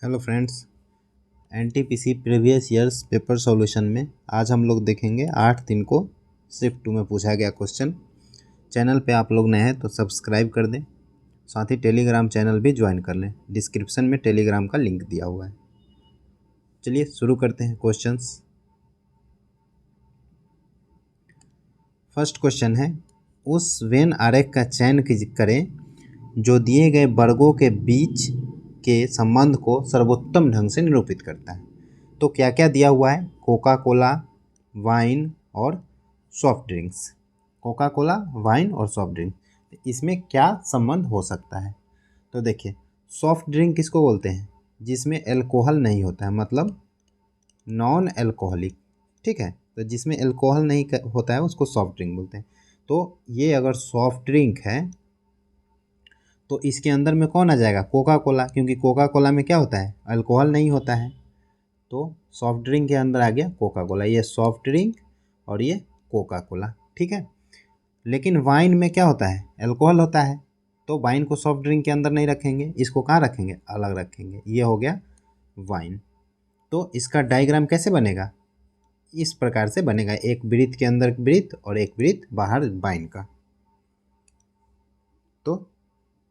Hello friends. NTPC previous years paper solution में आज हम लोग देखेंगे 8 3 को शिफ्ट 2 में पूछा गया क्वेश्चन। चैनल पे आप लोग नए हैं तो सब्सक्राइब कर दें, साथ ही टेलीग्राम चैनल भी ज्वाइन कर लें। डिस्क्रिप्शन में टेलीग्राम का लिंक दिया हुआ है। चलिए शुरू करते हैं क्वेश्चंस। फर्स्ट क्वेश्चन है, उस वेन आरेख का चयन करें जो दिए गए वर्गों के बीच के संबंध को सर्वोत्तम ढंग से निरूपित करता है। तो क्या क्या दिया हुआ है? कोका कोला, वाइन और soft drinks. Coca Cola, wine और सॉफ्ट ड्रिंक, इसमें क्या संबंध हो सकता है? तो देखिए, सॉफ्ट ड्रिंक किसको बोलते हैं? जिसमें अल्कोहल नहीं होता है, मतलब नॉन अल्कोहलिक। ठीक है, तो जिसमें अल्कोहल नहीं होता है उसको सॉफ्ट ड्रिंक बोलते हैं। तो ये अगर सॉफ्ट ड्रिंक है तो इसके अंदर में कौन आ जाएगा? कोका कोला, क्योंकि कोका कोला में क्या होता है? अल्कोहल नहीं होता है। तो सॉफ्ट ड्रिंक के अंदर आ गया कोका कोला। ये सॉफ्ट ड्रिंक और ये कोका कोला। ठीक है, लेकिन वाइन में क्या होता है? अल्कोहल होता है। तो वाइन को सॉफ्ट ड्रिंक के अंदर नहीं रखेंगे, इसको कहाँ रखेंगे? अलग रखेंगे। ये हो गया वाइन। तो इसका डायग्राम कैसे बनेगा? इस प्रकार से बनेगा, एक वृत्त के अंदर वृत्त और एक वृत्त बाहर वाइन का। तो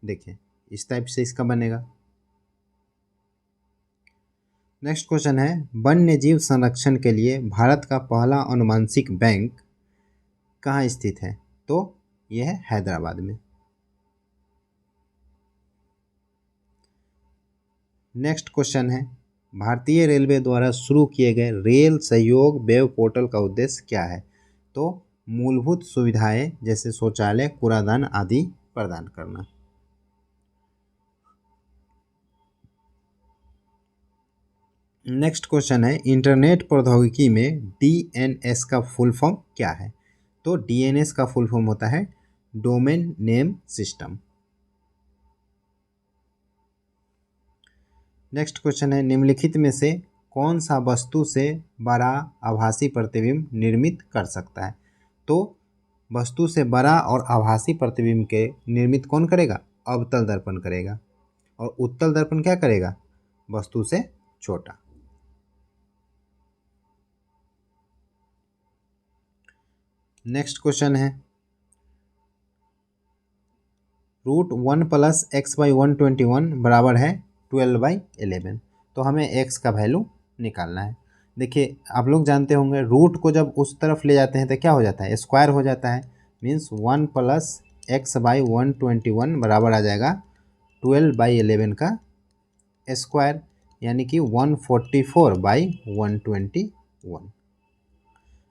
देखिए, इस टाइप से इसका बनेगा। नेक्स्ट क्वेश्चन है, वन्य जीव संरक्षण के लिए भारत का पहला अनुवांशिक बैंक कहाँ स्थित है? तो यह है हैदराबाद में। नेक्स्ट क्वेश्चन है, भारतीय रेलवे द्वारा शुरू किए गए रेल सहयोग वेब पोर्टल का उद्देश्य क्या है? तो मूलभूत सुविधाएं जैसे शौचालय, कूड़ादान आदि प्रदान करना। नेक्स्ट क्वेश्चन है, इंटरनेट प्रौद्योगिकी में डीएनएस का फुल फॉर्म क्या है? तो डीएनएस का फुल फॉर्म होता है domain name system. Next question है, निम्नलिखित में से कौन सा वस्तु से बड़ा आभासी प्रतिबिंब निर्मित कर सकता है? तो वस्तु से बड़ा और आभासी प्रतिबिंब के निर्मित कौन करेगा? अवतल दर्पण करेगा। और उत्तल दर्पण क्या करेगा? वस्तु से छोटा। नेक्स्ट क्वेश्चन है, √1 + x/121 बराबर है 12/11। तो हमें x का वैल्यू निकालना है। देखिए, आप लोग जानते होंगे रूट को जब उस तरफ ले जाते हैं तो क्या हो जाता है? स्क्वायर हो जाता है। मीन्स 1 + x/121 बराबर आ जाएगा 12/11 का स्क्वायर, यानी कि 144/121।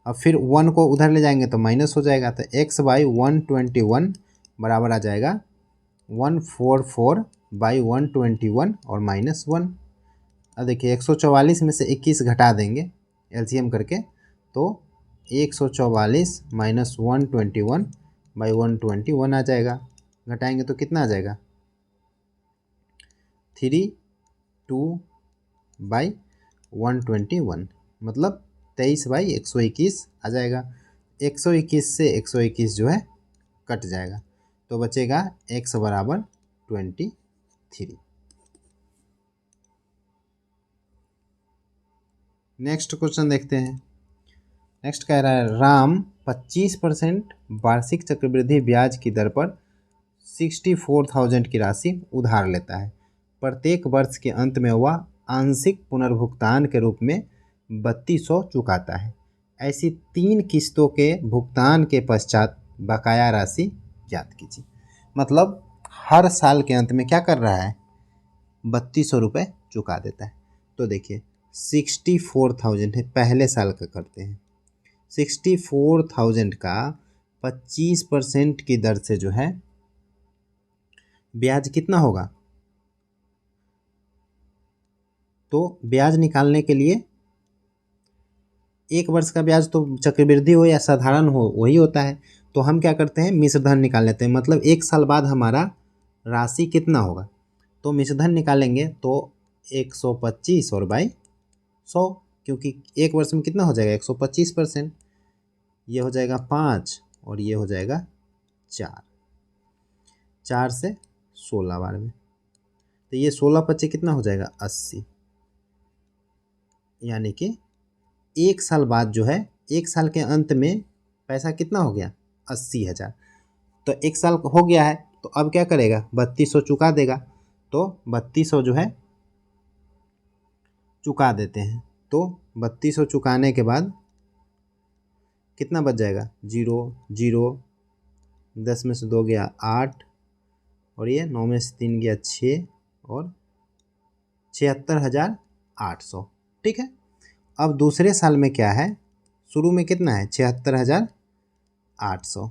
अब फिर 1 को उधर ले जाएंगे तो माइनस हो जाएगा, तो x/121 बराबर आ जाएगा 144/121 और -1। अब देखिए, 144 में से 21 घटा देंगे एलसीएम करके, तो 144 - 121/121 आ जाएगा। घटाएंगे तो कितना आ जाएगा? 32/121, मतलब 23/121 आ जाएगा। 121 से 121 जो है कट जाएगा, तो बचेगा x बराबर 23। नेक्स्ट क्वेश्चन देखते हैं। नेक्स्ट कह रहा है, राम 25% वार्षिक चक्रवृद्धि ब्याज की दर पर 64,000 की राशि उधार लेता है। प्रत्येक वर्ष के अंत में वह आंशिक पुनर्भुगतान के रूप में 3200 चुकाता है। ऐसी 3 किस्तों के भुगतान के पश्चात बकाया राशि ज्ञात कीजिए। मतलब हर साल के अंत में क्या कर रहा है? 3200 रुपये चुका देता है। तो देखिए, 64,000 है, पहले साल का करते हैं। 64,000 का 25% की दर से जो है ब्याज कितना होगा? तो ब्याज निकालने के लिए एक वर्ष का ब्याज तो चक्रवृद्धि हो या साधारण हो वही होता है। तो हम क्या करते हैं? मिश्रधन निकाल लेते हैं, मतलब एक साल बाद हमारा राशि कितना होगा। तो मिश्रधन निकालेंगे तो 125 और बाई 100, क्योंकि एक वर्ष में कितना हो जाएगा? 125%। ये हो जाएगा 5 और ये हो जाएगा 4, 4 से 16 बार में। तो ये 16 × 25 कितना हो जाएगा 80, यानी कि 1 साल बाद जो है 1 साल के अंत में पैसा कितना हो गया 80,000। तो 1 साल हो गया है तो अब क्या करेगा 3200 चुका देगा। तो 3200 जो है चुका देते हैं। तो 3200 चुकाने के बाद कितना बच जाएगा 0 0, 10 में से 2 गया 8, और ये 9 में से 3 गया 6, और 76,800। ठीक है। अब दूसरे साल में क्या है, शुरू में कितना है 76,800।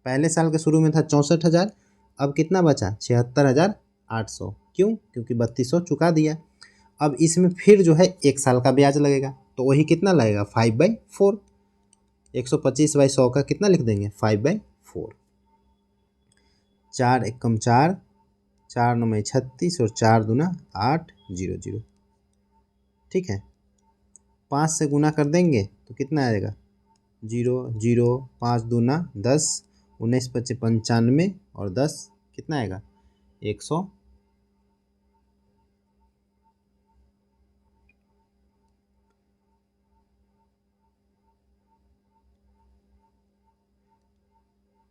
पहले साल के शुरू में था 64,000, अब कितना बचा 76,800। क्यों? क्योंकि 3200 चुका दिया। अब इसमें फिर जो है 1 साल का ब्याज लगेगा, तो वही कितना लगेगा 5/4। 125/100 का कितना लिख देंगे 5/4। 4 एकम 4, 4 9 36, और 4 दूना 8 0 0। ठीक है। 5 से गुना कर देंगे तो कितना आएगा 0 0, 5 दूना 10, 19 25 95, और 10 कितना आएगा 100।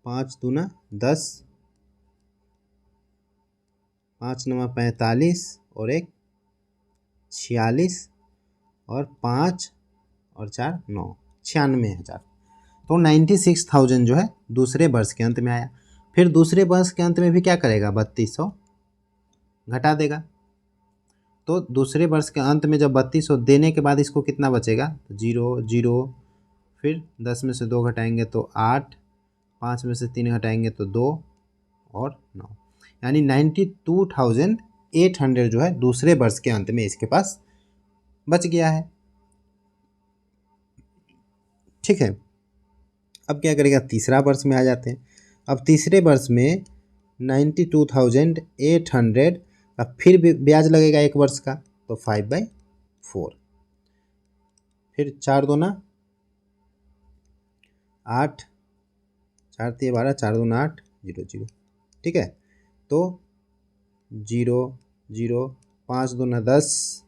5 दूना 10, 5 9 45, और 1 46, और 5 और 4 9, 96,000। तो 96,000 जो है दूसरे वर्ष के अंत में आया। फिर दूसरे वर्ष के अंत में भी क्या करेगा 3200 घटा देगा। तो दूसरे वर्ष के अंत में जब 3200 देने के बाद इसको कितना बचेगा 0 0, फिर 10 में से 2 घटाएंगे तो 8, 5 में से 3 घटाएंगे तो 2, और 9, यानी 92,800 जो है दूसरे वर्ष के अंत में इसके पास बच गया है। ठीक है। अब क्या करेगा तीसरा वर्ष में आ जाते हैं। अब तीसरे वर्ष में 92,800 का फिर भी ब्याज लगेगा 1 वर्ष का, तो 5/4। फिर 4 दूना 8, 4 3 12, 4 दूना 8 0 0। ठीक है। तो 0 0, 5 दूना 10,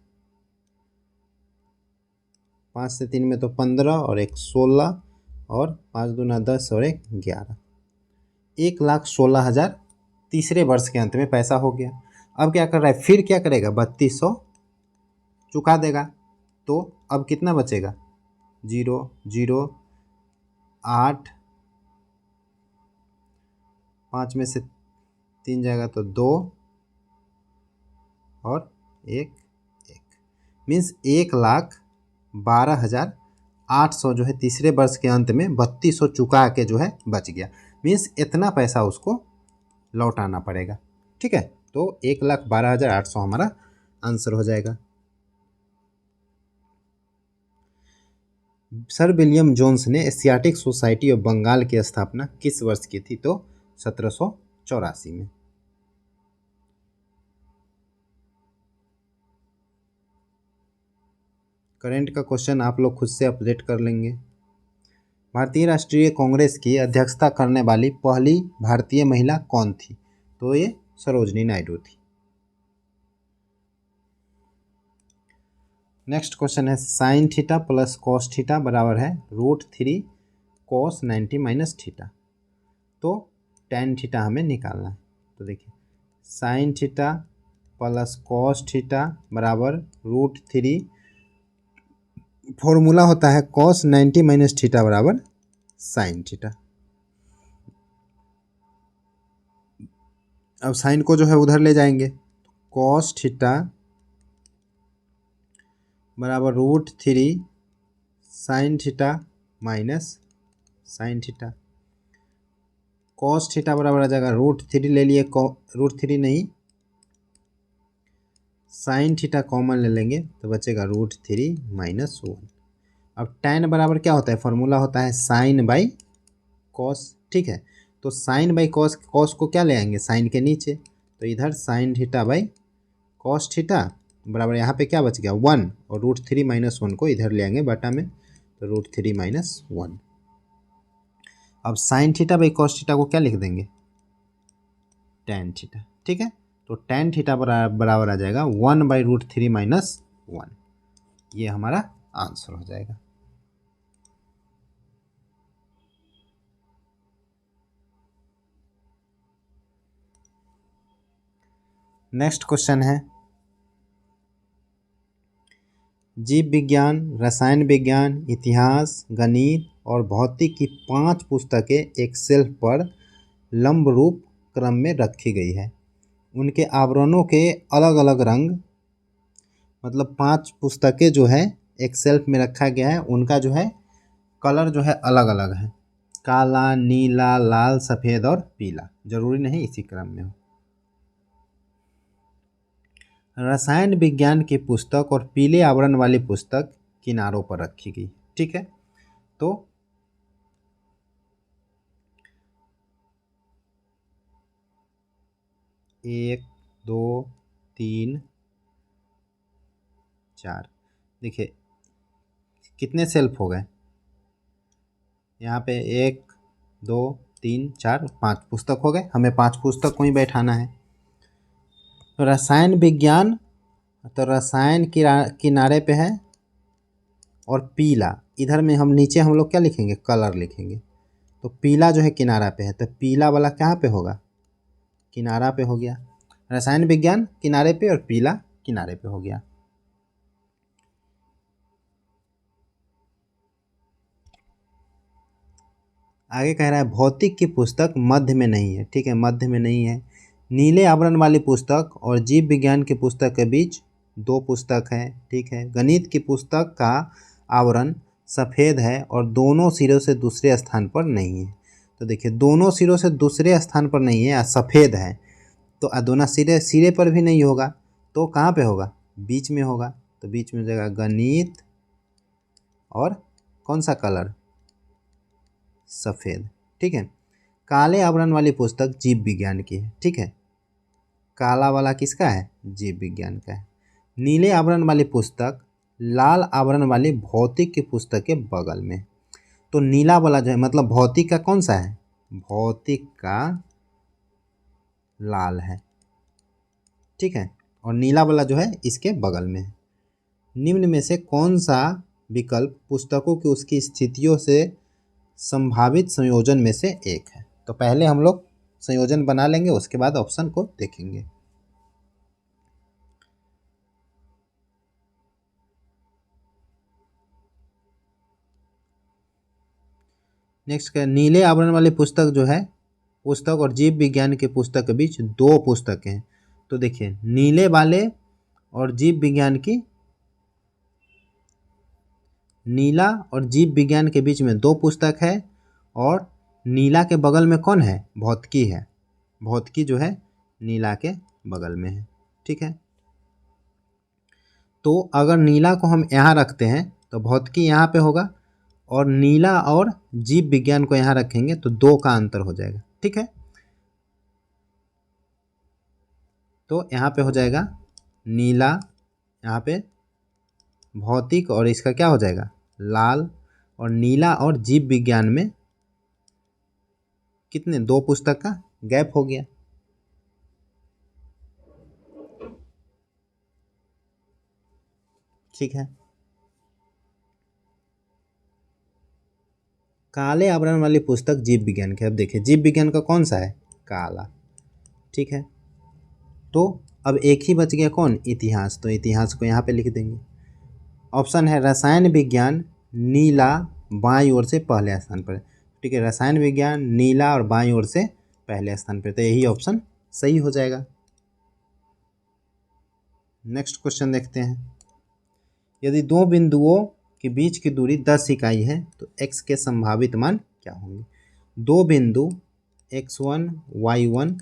5 से 3 में तो 15, और 1 16, और 5 दूना 10, और 1 11। 1,16,000 तीसरे वर्ष के अंत में पैसा हो गया। अब क्या कर रहा है फिर क्या करेगा 3200 चुका देगा। तो अब कितना बचेगा 0 0, 8, 5 में से 3 जाएगा तो 2, और 1 1, मीन्स 1,12,800 जो है तीसरे वर्ष के अंत में 3200 चुका के जो है बच गया। मीन्स इतना पैसा उसको लौटाना पड़ेगा। ठीक है। तो 1,12,800 हमारा आंसर हो जाएगा। सर विलियम जोन्स ने एशियाटिक सोसाइटी ऑफ बंगाल की स्थापना किस वर्ष की थी? तो 1784 में। करंट का क्वेश्चन आप लोग खुद से अपडेट कर लेंगे। भारतीय राष्ट्रीय कांग्रेस की अध्यक्षता करने वाली पहली भारतीय महिला कौन थी? तो ये सरोजनी नायडू थी। नेक्स्ट क्वेश्चन है sine theta plus cos theta बराबर है √3 cos 90 माइनस थीटा। तो tan थीटा हमें निकालना है। तो देखिए sine theta plus cos theta बराबर √3, फॉर्मूला होता है cos 90 माइनस थीटा बराबर साइन थीटा। अब साइन को जो है उधर ले जाएंगे, cos थीटा बराबर √3 sine theta minus sine theta. cos theta बराबर आ जाएगा √3 ले लिए, √3 नहीं साइन थीटा कॉमन ले लेंगे तो बचेगा √3 माइनस 1। अब tan बराबर क्या होता है, फॉर्मूला होता है साइन बाई कॉस। ठीक है। तो साइन बाई कॉस, कॉस को क्या ले आएंगे साइन के नीचे, तो इधर sine theta by cos theta बराबर यहाँ पे क्या बच गया 1, और √3 माइनस 1 को इधर ले आएंगे बटा में, तो √3 माइनस 1। अब sine theta by cos theta को क्या लिख देंगे tan थीटा। ठीक है। तो tan थीटा बराबर आ जाएगा 1/√3 माइनस 1। ये हमारा आंसर हो जाएगा। नेक्स्ट क्वेश्चन है, जीव विज्ञान, रसायन विज्ञान, इतिहास, गणित और भौतिक की 5 पुस्तकें एक शेल्फ पर लंब रूप क्रम में रखी गई है। उनके आवरणों के अलग अलग रंग, मतलब 5 पुस्तकें जो है एक शेल्फ में रखा गया है, उनका जो है कलर जो है अलग अलग है, काला, नीला, लाल, सफ़ेद और पीला। जरूरी नहीं इसी क्रम में हो। रसायन विज्ञान की पुस्तक और पीले आवरण वाली पुस्तक किनारों पर रखी गई। ठीक है, तो एक, दो, तीन, चार, देखिए कितने सेल्फ हो गए यहाँ पे, 1, 2, 3, 4, 5 पुस्तक हो गए। हमें 5 पुस्तक को ही बैठाना है। रसायन विज्ञान, तो रसायन किनारे पे है और पीला इधर में, हम नीचे हम लोग क्या लिखेंगे, कलर लिखेंगे। तो पीला जो है किनारा पे है, तो पीला वाला कहाँ पे होगा, किनारा पे हो गया। रसायन विज्ञान किनारे पे और पीला किनारे पे हो गया। आगे कह रहा है भौतिक की पुस्तक मध्य में नहीं है। ठीक है, मध्य में नहीं है। नीले आवरण वाली पुस्तक और जीव विज्ञान की पुस्तक के बीच 2 पुस्तक है। ठीक है, गणित की पुस्तक का आवरण सफ़ेद है और दोनों सिरों से दूसरे स्थान पर नहीं है। तो देखिए दोनों सिरों से दूसरे स्थान पर नहीं है, सफ़ेद है, तो दोनों सिरे पर भी नहीं होगा, तो कहाँ पे होगा, बीच में होगा। तो बीच में हो जाएगा गणित और कौन सा कलर, सफ़ेद। ठीक है, काले आवरण वाली पुस्तक जीव विज्ञान की है। ठीक है, काला वाला किसका है, जीव विज्ञान का है। नीले आवरण वाली पुस्तक लाल आवरण वाली भौतिक की पुस्तक के बगल में। तो नीला वाला जो है मतलब भौतिक का कौन सा है, भौतिक का लाल है। ठीक है, और नीला वाला जो है इसके बगल में है। निम्न में से कौन सा विकल्प पुस्तकों की उसकी स्थितियों से संभावित संयोजन में से एक है। तो पहले हम लोग संयोजन बना लेंगे, उसके बाद ऑप्शन को देखेंगे। नेक्स्ट है, नीले आवरण वाली पुस्तक जो है, पुस्तक और जीव विज्ञान के पुस्तक के बीच 2 पुस्तकें हैं। तो देखिए नीले वाले और जीव विज्ञान की, नीला और जीव विज्ञान के बीच में 2 पुस्तक है, और नीला के बगल में कौन है, भौतिकी है। भौतिकी जो है नीला के बगल में है। ठीक है, तो अगर नीला को हम यहाँ रखते हैं तो भौतिकी यहाँ पे होगा, और नीला और जीव विज्ञान को यहाँ रखेंगे तो 2 का अंतर हो जाएगा। ठीक है, तो यहाँ पे हो जाएगा नीला, यहाँ पे भौतिक, और इसका क्या हो जाएगा, लाल। और नीला और जीव विज्ञान में कितने, 2 पुस्तक का गैप हो गया। ठीक है, काले आवरण वाली पुस्तक जीव विज्ञान की। अब देखिए जीव विज्ञान का कौन सा है, काला। ठीक है, तो अब एक ही बच गया कौन, इतिहास। तो इतिहास को यहाँ पे लिख देंगे। ऑप्शन है रसायन विज्ञान, नीला, बाईं ओर से पहले स्थान पर। ठीक है, रसायन विज्ञान नीला और बाईं ओर से पहले स्थान पर, तो यही ऑप्शन सही हो जाएगा। नेक्स्ट क्वेश्चन देखते हैं, यदि 2 बिंदुओं के बीच की दूरी 10 इकाई है तो x के संभावित मान क्या होंगे। 2 बिंदु x1, y1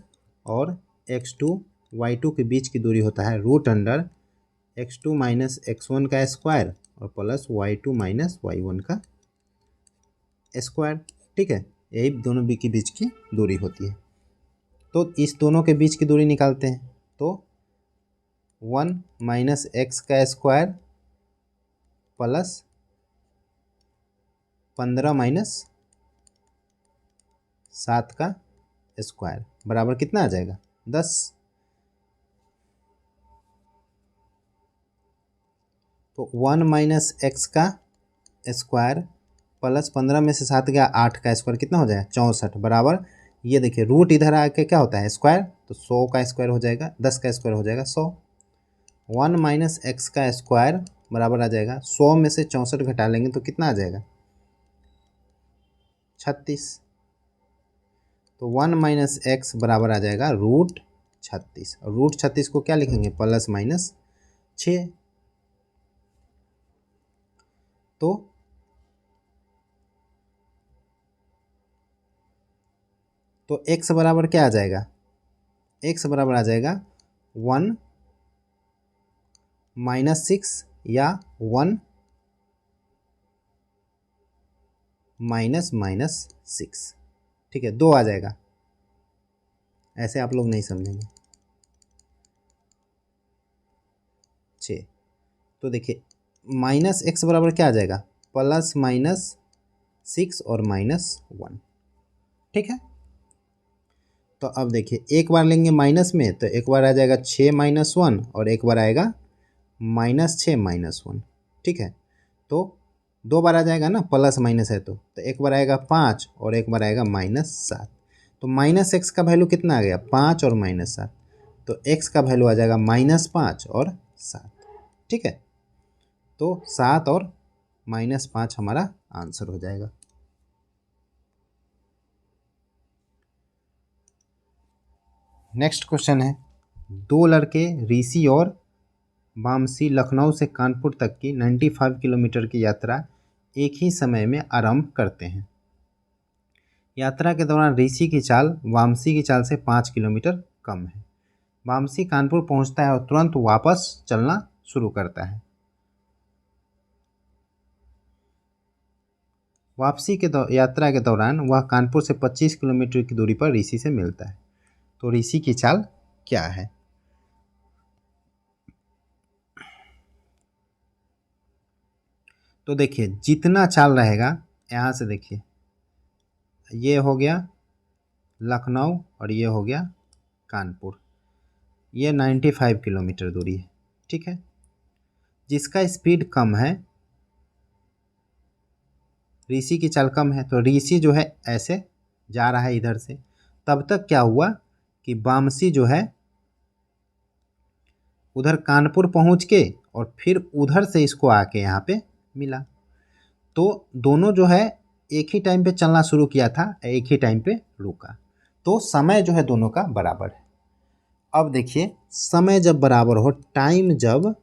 और x2, y2 के बीच की दूरी होता है √अंडर x2 माइनस x1 का स्क्वायर और प्लस y2 माइनस y1 का स्क्वायर। ठीक है, यही दोनों के बीच की दूरी होती है। तो इस दोनों के बीच की दूरी निकालते हैं, तो 1 माइनस एक्स का स्क्वायर प्लस 15 माइनस 7 का स्क्वायर बराबर कितना आ जाएगा, 10। तो 1 माइनस एक्स का स्क्वायर प्लस 15 में से 7 गया 8 का स्क्वायर कितना हो जाएगा 64 बराबर। ये देखिए रूट इधर आके क्या होता है स्क्वायर, तो 100 का स्क्वायर हो जाएगा, 10 का स्क्वायर हो जाएगा 100। 1 माइनस एक्स का स्क्वायर बराबर आ जाएगा 100 में से 64 घटा लेंगे तो कितना आ जाएगा 36। तो 1 माइनस एक्स बराबर आ जाएगा रूट 36, और रूट 36 को क्या लिखेंगे प्लस माइनस 6। तो x बराबर क्या आ जाएगा, x बराबर आ जाएगा 1 माइनस 6 या 1 माइनस माइनस 6। ठीक है, 2 आ जाएगा, ऐसे आप लोग नहीं समझेंगे 6। तो देखिए माइनस एक्स बराबर क्या आ जाएगा प्लस माइनस 6 और माइनस 1। ठीक है, तो अब देखिए एक बार लेंगे माइनस में तो एक बार आ जाएगा 6 माइनस 1 और एक बार आएगा माइनस 6 माइनस 1। ठीक है, तो 2 बार आ जाएगा ना, प्लस माइनस है तो एक बार आएगा 5 और एक बार आएगा माइनस 7। तो माइनस एक्स का वैल्यू कितना आ गया 5 और माइनस 7, तो एक्स का वैल्यू आ जाएगा माइनस 5 और 7। ठीक है, तो 7 और माइनस 5 हमारा आंसर हो जाएगा। नेक्स्ट क्वेश्चन है, 2 लड़के ऋषि और वामसी लखनऊ से कानपुर तक की 95 किलोमीटर की यात्रा एक ही समय में आरंभ करते हैं। यात्रा के दौरान ऋषि की चाल वामसी की चाल से 5 किलोमीटर कम है। वामसी कानपुर पहुंचता है और तुरंत वापस चलना शुरू करता है। वापसी के यात्रा के दौरान वह कानपुर से 25 किलोमीटर की दूरी पर ऋषि से मिलता है। तो ऋषि की चाल क्या है। तो देखिए जितना चाल रहेगा, यहाँ से देखिए ये हो गया लखनऊ और ये हो गया कानपुर, ये 95 किलोमीटर दूरी है। ठीक है, जिसका स्पीड कम है, ऋषि की चाल कम है, तो ऋषि जो है ऐसे जा रहा है इधर से। तब तक क्या हुआ कि वामसी जो है उधर कानपुर पहुंच के और फिर उधर से इसको आके यहाँ पे मिला। तो दोनों जो है एक ही टाइम पे चलना शुरू किया था, एक ही टाइम पे रुका, तो समय जो है दोनों का बराबर है। अब देखिए समय जब बराबर हो, टाइम जब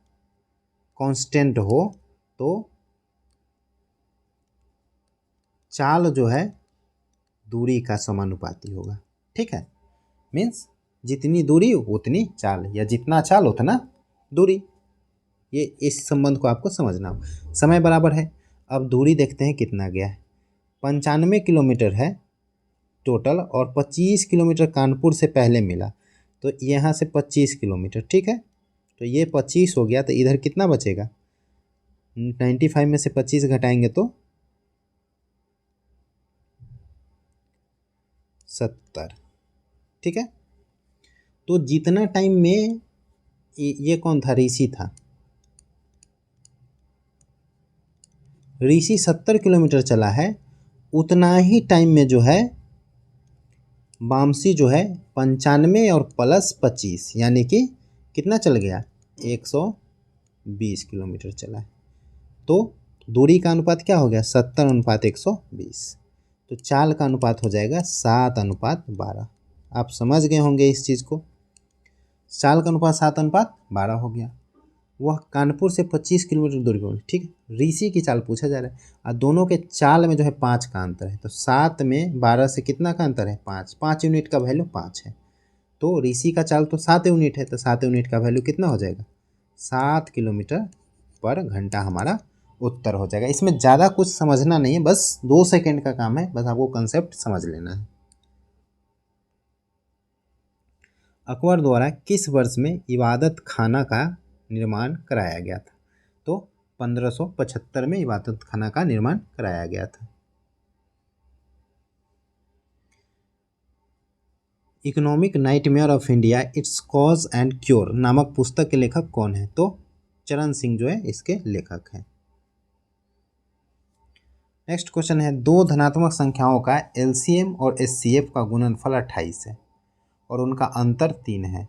कांस्टेंट हो, तो चाल जो है दूरी का समानुपाती होगा। ठीक है, मीन्स जितनी दूरी उतनी चाल, या जितना चाल उतना दूरी। ये इस संबंध को आपको समझना हो। समय बराबर है, अब दूरी देखते हैं कितना गया है। 95 किलोमीटर है टोटल, और 25 किलोमीटर कानपुर से पहले मिला, तो यहाँ से 25 किलोमीटर। ठीक है, तो ये 25 हो गया, तो इधर कितना बचेगा 95 में से 25 घटाएंगे तो 70। ठीक है, तो जितना टाइम में ये कौन था ऋषि था, ऋषि 70 किलोमीटर चला है, उतना ही टाइम में जो है वामसी जो है 95 और प्लस 25 यानी कि कितना चल गया 120 किलोमीटर चला है। तो दूरी का अनुपात क्या हो गया 70 अनुपात 120। तो चाल का अनुपात हो जाएगा 7 अनुपात 12। आप समझ गए होंगे इस चीज़ को। चाल का अनुपात 7 अनुपात 12 हो गया। वह कानपुर से 25 किलोमीटर दूरी पर। ठीक है, ऋषि की चाल पूछा जा रहा है, और दोनों के चाल में जो है 5 का अंतर है, तो 7 में 12 से कितना का अंतर है 5, 5 यूनिट का वैल्यू 5 है। तो ऋषि का चाल तो 7 यूनिट है, तो 7 यूनिट का वैल्यू कितना हो जाएगा 7 किलोमीटर पर घंटा हमारा उत्तर हो जाएगा। इसमें ज़्यादा कुछ समझना नहीं है, बस 2 सेकेंड का काम है, बस आपको कंसेप्ट समझ लेना है। अकबर द्वारा किस वर्ष में इबादत खाना का निर्माण कराया गया था। तो 1575 में इबादत खाना का निर्माण कराया गया था। Economic nightmare of India, it's cause and cure नामक पुस्तक के लेखक कौन है। तो चरण सिंह जो है इसके लेखक हैं। नेक्स्ट क्वेश्चन है, दो धनात्मक संख्याओं का एलसीएम और एचसीएफ का गुणनफल 28 है और उनका अंतर 3 है,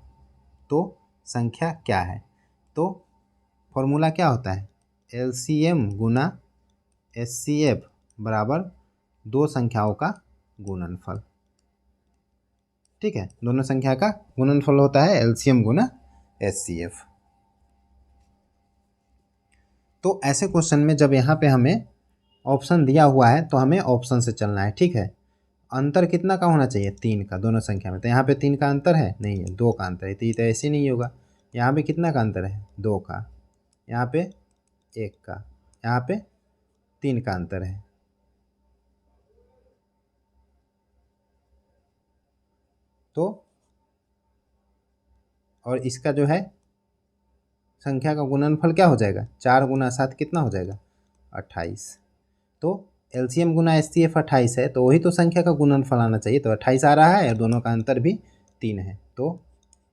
तो संख्या क्या है? तो फॉर्मूला क्या होता है? एलसीएम गुना एचसीएफ बराबर दो संख्याओं का गुणनफल। ठीक है, दोनों संख्या का गुणनफल होता है एलसीएम गुना एचसीएफ। तो ऐसे क्वेश्चन में जब यहाँ पे हमें ऑप्शन दिया हुआ है तो हमें ऑप्शन से चलना है। ठीक है, अंतर कितना का होना चाहिए? 3 का दोनों संख्या में। तो यहाँ पे 3 का अंतर है? नहीं है, 2 का अंतर है। तो ये तो ऐसे नहीं होगा। यहाँ पे कितना का अंतर है? 2 का। यहाँ पे 1 का। यहाँ पे 3 का अंतर है। तो और इसका जो है संख्या का गुणनफल क्या हो जाएगा? 4 गुना 7 कितना हो जाएगा? 28। तो एलसीएम गुना एचसीएफ 28 है, तो वही तो संख्या का गुणनफल आना चाहिए। तो 28 आ रहा है और दोनों का अंतर भी 3 है, तो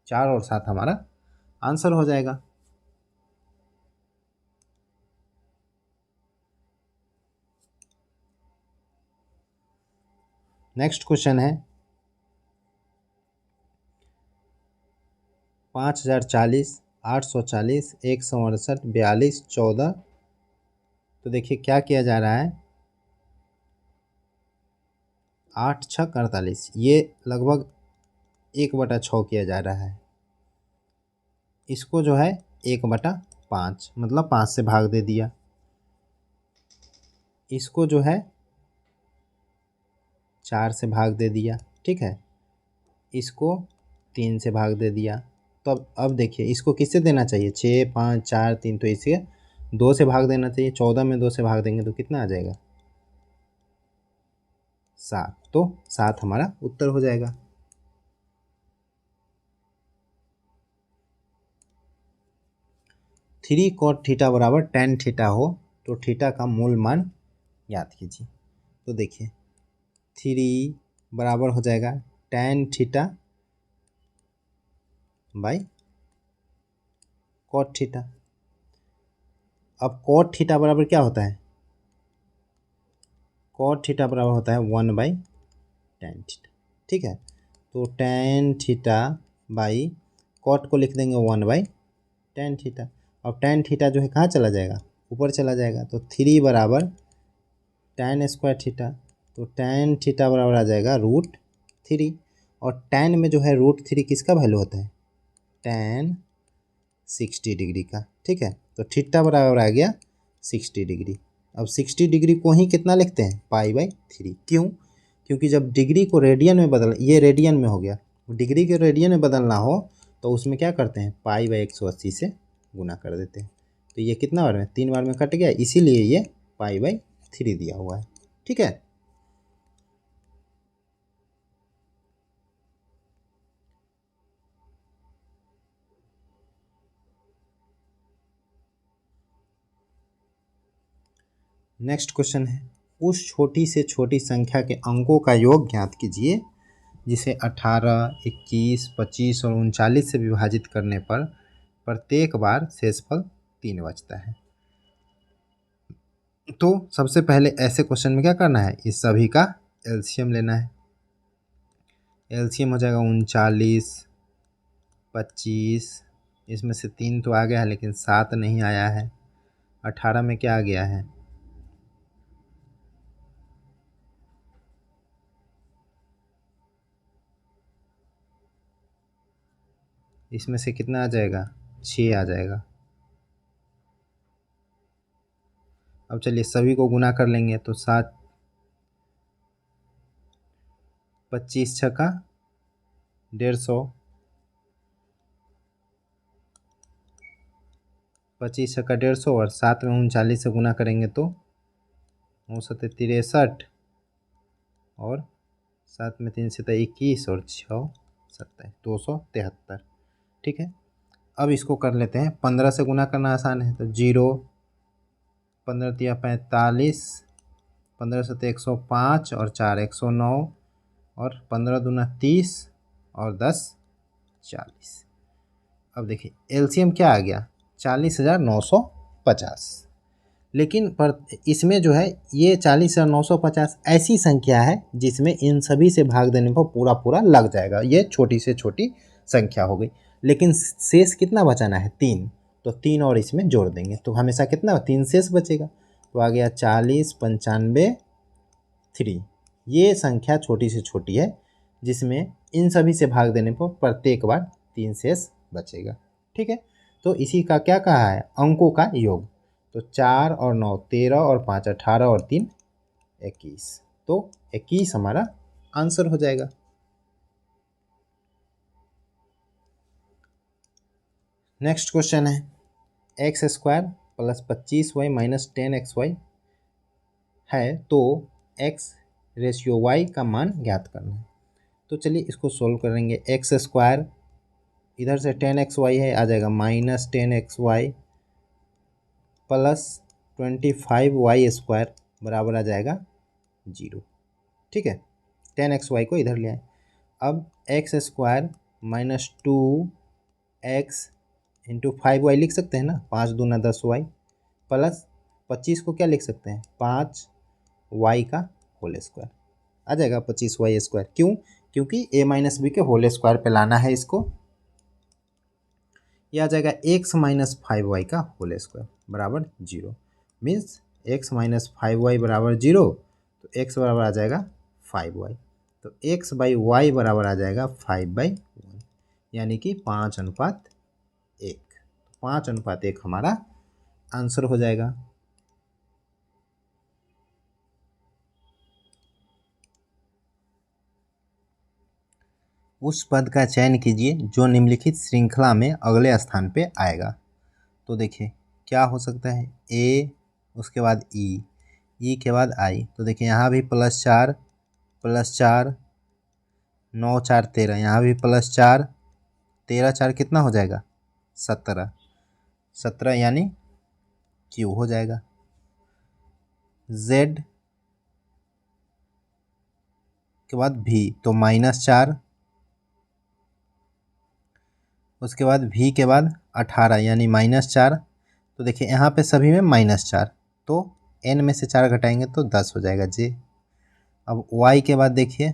4 और 7 हमारा आंसर हो जाएगा। नेक्स्ट क्वेश्चन है 5040, 840, 168, 42, 14। तो देखिए क्या किया जा रहा है, 8 छक 48, ये लगभग 1/6 किया जा रहा है। इसको जो है 1/5 मतलब 5 से भाग दे दिया। इसको जो है 4 से भाग दे दिया। ठीक है, इसको 3 से भाग दे दिया। तो अब देखिए इसको किससे देना चाहिए? 6, 5, 4, 3, तो इसे 2 से भाग देना चाहिए। 14 में 2 से भाग देंगे तो कितना आ जाएगा? 7। तो 7 हमारा उत्तर हो जाएगा। थ्री कॉट थीटा बराबर टेन थीटा हो तो थीटा का मूल मान याद कीजिए। तो देखिए 3 बराबर हो जाएगा tan theta by cot theta. अब कॉट थीटा बराबर क्या होता है? कॉट थीटा बराबर होता है 1/tan थीटा। ठीक है, तो tan थीटा बाई कॉट को लिख देंगे 1/tan थीटा। अब tan थीटा जो है कहाँ चला जाएगा? ऊपर चला जाएगा। तो 3 बराबर tan स्क्वायर थीटा। तो tan थीटा बराबर आ जाएगा √3। और tan में जो है √3 किसका वैल्यू होता है? tan 60 डिग्री का। ठीक है, तो थीटा बराबर आ गया 60 डिग्री। अब 60 डिग्री को ही कितना लिखते हैं? π/3। क्यों? क्योंकि जब डिग्री को रेडियन में बदल, ये रेडियन में हो गया, डिग्री के रेडियन में बदलना हो तो उसमें क्या करते हैं? π/180 से गुना कर देते हैं। तो ये कितना बार में? 3 बार में कट गया, इसीलिए ये π/3 दिया हुआ है। ठीक है, नेक्स्ट क्वेश्चन है, उस छोटी से छोटी संख्या के अंकों का योग ज्ञात कीजिए जिसे 18, 21, 25 और 39 से विभाजित करने पर प्रत्येक बार शेषफल 3 बचता है। तो सबसे पहले ऐसे क्वेश्चन में क्या करना है? इस सभी का एलसीएम लेना है। एलसीएम हो जाएगा 39, 25, इसमें से 3 तो आ गया है लेकिन 7 नहीं आया है। 18 में क्या आ गया है? इसमें से कितना आ जाएगा? 6 आ जाएगा। अब चलिए सभी को गुना कर लेंगे तो 7, 25 छक्का 150, 25 छक्का 150 और 7 में 39 से गुना करेंगे तो 9 सत्ते 63 और 7 में 3 से 21 और 6 27 273। ठीक है, अब इसको कर लेते हैं। 15 से गुना करना आसान है, तो 0, 15 तिया 45, 15 सत्ते 105 और 4 109 और 15 दूना 30 और 10 40। अब देखिए एलसीएम क्या आ गया? 40,950। लेकिन पर इसमें जो है ये 40,950 ऐसी संख्या है जिसमें इन सभी से भाग देने पर पूरा पूरा लग जाएगा, ये छोटी से छोटी संख्या हो गई। लेकिन शेष कितना बचाना है? 3, तो 3 और इसमें जोड़ देंगे तो हमेशा कितना 3 शेष बचेगा, तो आ गया 40, 95, 3। ये संख्या छोटी से छोटी है जिसमें इन सभी से भाग देने पर प्रत्येक बार 3 शेष बचेगा। ठीक है, तो इसी का क्या कहा है? अंकों का योग। तो 4 और 9 13 और 5 18 और 3 21, तो 21 हमारा आंसर हो जाएगा। नेक्स्ट क्वेश्चन है x square plus 25y minus 10xy है, तो x रेशियो y का मान ज्ञात करना है। तो चलिए इसको सोल्व करेंगे। एक्स स्क्वायर इधर से 10xy है, आ जाएगा minus 10xy plus 25y square बराबर आ जाएगा 0। ठीक है, 10xy को इधर ले आए। अब x square minus 2x into 5y लिख सकते हैं ना, 5 दूना 10y प्लस 25 को क्या लिख सकते हैं? 5y का होल स्क्वायर आ जाएगा 25y स्क्वायर। क्यों? क्योंकि a माइनस बी के होल स्क्वायर पे लाना है इसको। यह आ जाएगा x माइनस 5y का होल स्क्वायर बराबर 0। मीन्स x माइनस 5y बराबर 0, तो x बराबर आ जाएगा 5y। तो x बाई वाई बराबर आ जाएगा 5/1, यानी कि 5:1। 5:1 हमारा आंसर हो जाएगा। उस पद का चयन कीजिए जो निम्नलिखित श्रृंखला में अगले स्थान पे आएगा। तो देखिए क्या हो सकता है? ए, उसके बाद ई के बाद आई। तो देखिए यहाँ भी +4 +4 9 4 13, यहाँ भी +4 13 4 कितना हो जाएगा? 17 यानी क्यू हो जाएगा। जेड के बाद भी, तो -4, उसके बाद भी के बाद 18 यानी -4। तो देखिए यहाँ पे सभी में -4, तो n में से 4 घटाएंगे तो 10 हो जाएगा जे। अब y के बाद देखिए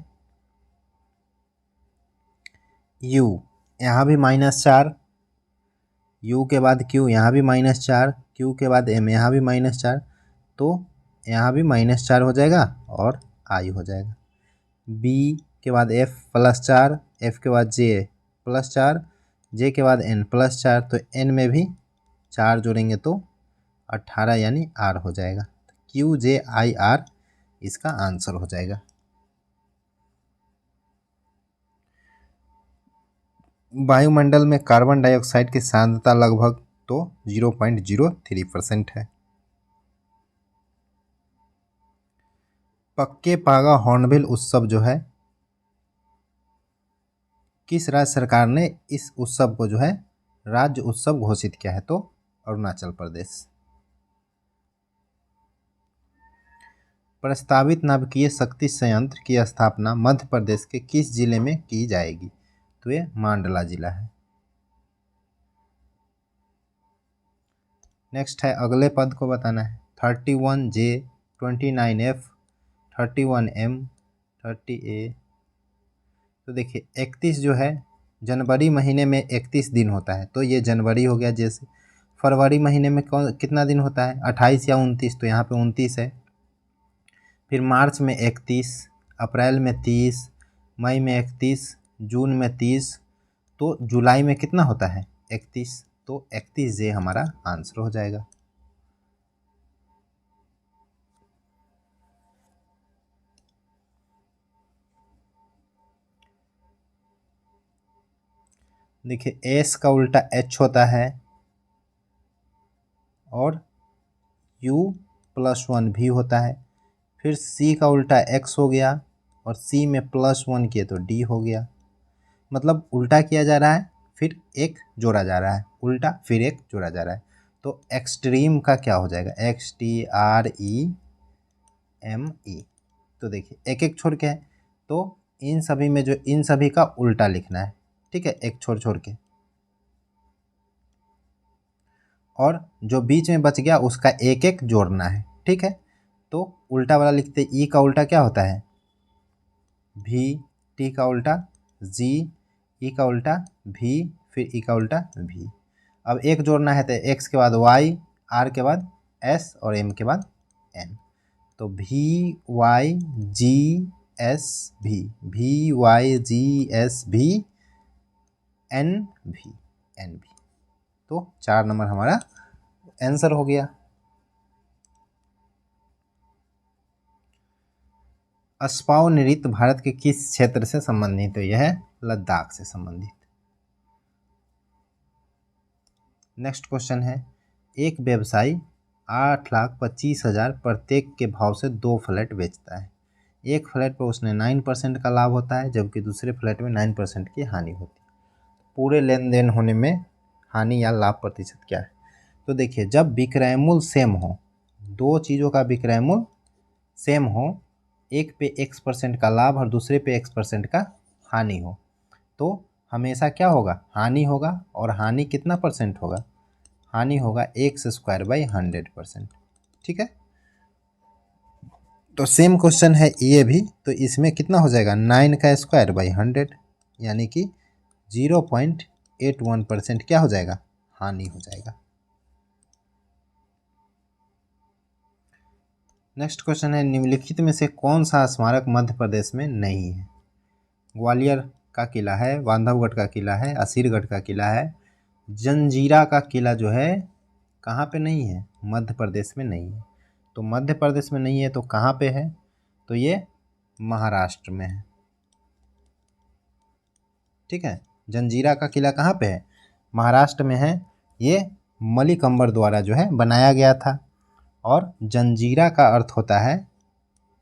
u, यहाँ भी -4, u के बाद q, यहाँ भी -4, q के बाद m, यहाँ भी -4, तो यहाँ भी -4 हो जाएगा और i हो जाएगा। b के बाद f +4, f के बाद j +4, j के बाद n +4, तो n में भी 4 जोड़ेंगे तो 18 यानी r हो जाएगा। q j i r इसका आंसर हो जाएगा। वायुमंडल में कार्बन डाइऑक्साइड की सांद्रता लगभग तो 0.03% है। पक्के पागा हॉर्नबिल उत्सव जो है, किस राज्य सरकार ने इस उत्सव को जो है राज्य उत्सव घोषित किया है? तो अरुणाचल प्रदेश। प्रस्तावित नाभिकीय शक्ति संयंत्र की स्थापना मध्य प्रदेश के किस जिले में की जाएगी? तो ये मांडला जिला है। नेक्स्ट है अगले पद को बताना है। 31J 29F 31M 30A। तो देखिए 31 जो है जनवरी महीने में 31 दिन होता है, तो ये जनवरी हो गया। जैसे फरवरी महीने में कितना दिन होता है? 28 या 29, तो यहाँ पे 29 है। फिर मार्च में 31, अप्रैल में 30, मई में 31, जून में 30, तो जुलाई में कितना होता है? 31, तो 31 जे हमारा आंसर हो जाएगा। देखिए एस का उल्टा एच होता है और U+1 भी होता है। फिर C का उल्टा X हो गया और C में +1 किए तो D हो गया। मतलब उल्टा किया जा रहा है फिर एक जोड़ा जा रहा है, उल्टा फिर एक जोड़ा जा रहा है। तो एक्सट्रीम का क्या हो जाएगा? XTREME। तो देखिए एक एक छोड़ के है, तो इन सभी में जो इन सभी का उल्टा लिखना है। ठीक है, एक छोड़ छोड़ के। और जो बीच में बच गया उसका एक एक जोड़ना है। ठीक है, तो उल्टा वाला लिखते, ई का उल्टा क्या होता है भी, टी का उल्टा जी, ई का उल्टा भी, फिर ई का उल्टा भी। अब एक जोड़ना है तो एक्स के बाद वाई, आर के बाद एस और एम के बाद एन। तो भी वाई जी एस भी वाई जी एस भी एन भी। तो 4 नंबर हमारा आंसर हो गया। अस्पाव नृत्य भारत के किस क्षेत्र से संबंधित है? यह है लद्दाख से संबंधित। नेक्स्ट क्वेश्चन है, एक व्यवसायी 8,25,000 प्रत्येक के भाव से 2 फ्लैट बेचता है। एक फ्लैट पर उसने 9% का लाभ होता है, जबकि दूसरे फ्लैट में 9% की हानि होती है। पूरे लेन देन होने में हानि या लाभ प्रतिशत क्या है? तो देखिए, जब विक्रय मूल्य सेम हो, दो चीज़ों का विक्रय मूल्य सेम हो, एक पे x% का लाभ और दूसरे पे x% का हानि हो, तो हमेशा क्या होगा? हानि होगा। और हानि कितना परसेंट होगा? हानि होगा x²/100%। ठीक है, तो सेम क्वेश्चन है ये भी, तो इसमें कितना हो जाएगा? 9²/100, यानी कि 0.81% क्या हो जाएगा? हानि हो जाएगा। नेक्स्ट क्वेश्चन है, निम्नलिखित में से कौन सा स्मारक मध्य प्रदेश में नहीं है? ग्वालियर का किला है, बांधवगढ़ का किला है, असीरगढ़ का किला है। जंजीरा का किला जो है कहाँ पे नहीं है? मध्य प्रदेश में नहीं है। तो मध्य प्रदेश में नहीं है तो कहाँ पे है? तो ये महाराष्ट्र में है। ठीक है, जंजीरा का किला कहाँ पे है? महाराष्ट्र में है। ये मलिक अंबर द्वारा जो है बनाया गया था। और जंजीरा का अर्थ होता है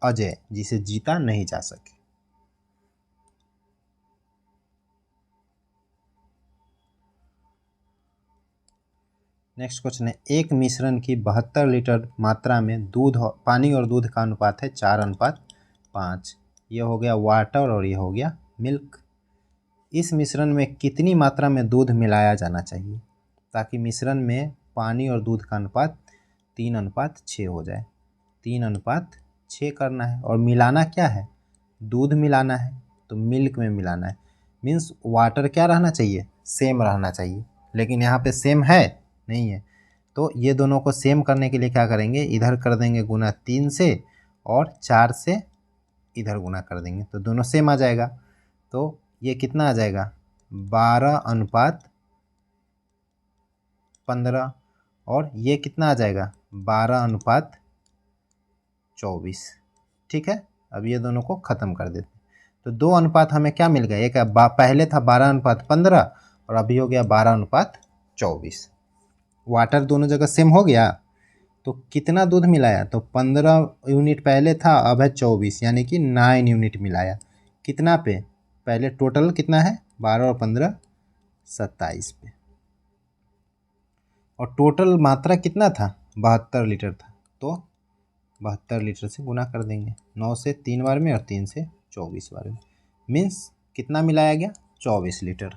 अजय, जिसे जीता नहीं जा सके। नेक्स्ट क्वेश्चन है, एक मिश्रण की 72 लीटर मात्रा में दूध, पानी और दूध का अनुपात है 4:5। ये हो गया वाटर और ये हो गया मिल्क। इस मिश्रण में कितनी मात्रा में दूध मिलाया जाना चाहिए ताकि मिश्रण में पानी और दूध का अनुपात 3:6 हो जाए? 3:6 करना है। और मिलाना क्या है? दूध मिलाना है, तो मिल्क में मिलाना है। मीन्स वाटर क्या रहना चाहिए? सेम रहना चाहिए। लेकिन यहाँ पे सेम है नहीं है, तो ये दोनों को सेम करने के लिए क्या करेंगे? इधर कर देंगे गुना 3 से, और 4 से इधर गुना कर देंगे, तो दोनों सेम आ जाएगा। तो ये कितना आ जाएगा? 12:15। और ये कितना आ जाएगा? 12:24। ठीक है, अब ये दोनों को ख़त्म कर देते हैं। तो 2 अनुपात हमें क्या मिल गया? एक पहले था 12:15 और अभी हो गया 12:24। वाटर दोनों जगह सेम हो गया। तो कितना दूध मिलाया? तो 15 यूनिट पहले था, अब है 24, यानी कि 9 यूनिट मिलाया। कितना पे? पहले टोटल कितना है? 12 और 15 27 पे। और टोटल मात्रा कितना था? 72 लीटर था, तो 72 लीटर से गुना कर देंगे। 9 से 3 बार में और 3 से 24 बार में। मीन्स कितना मिलाया गया? 24 लीटर।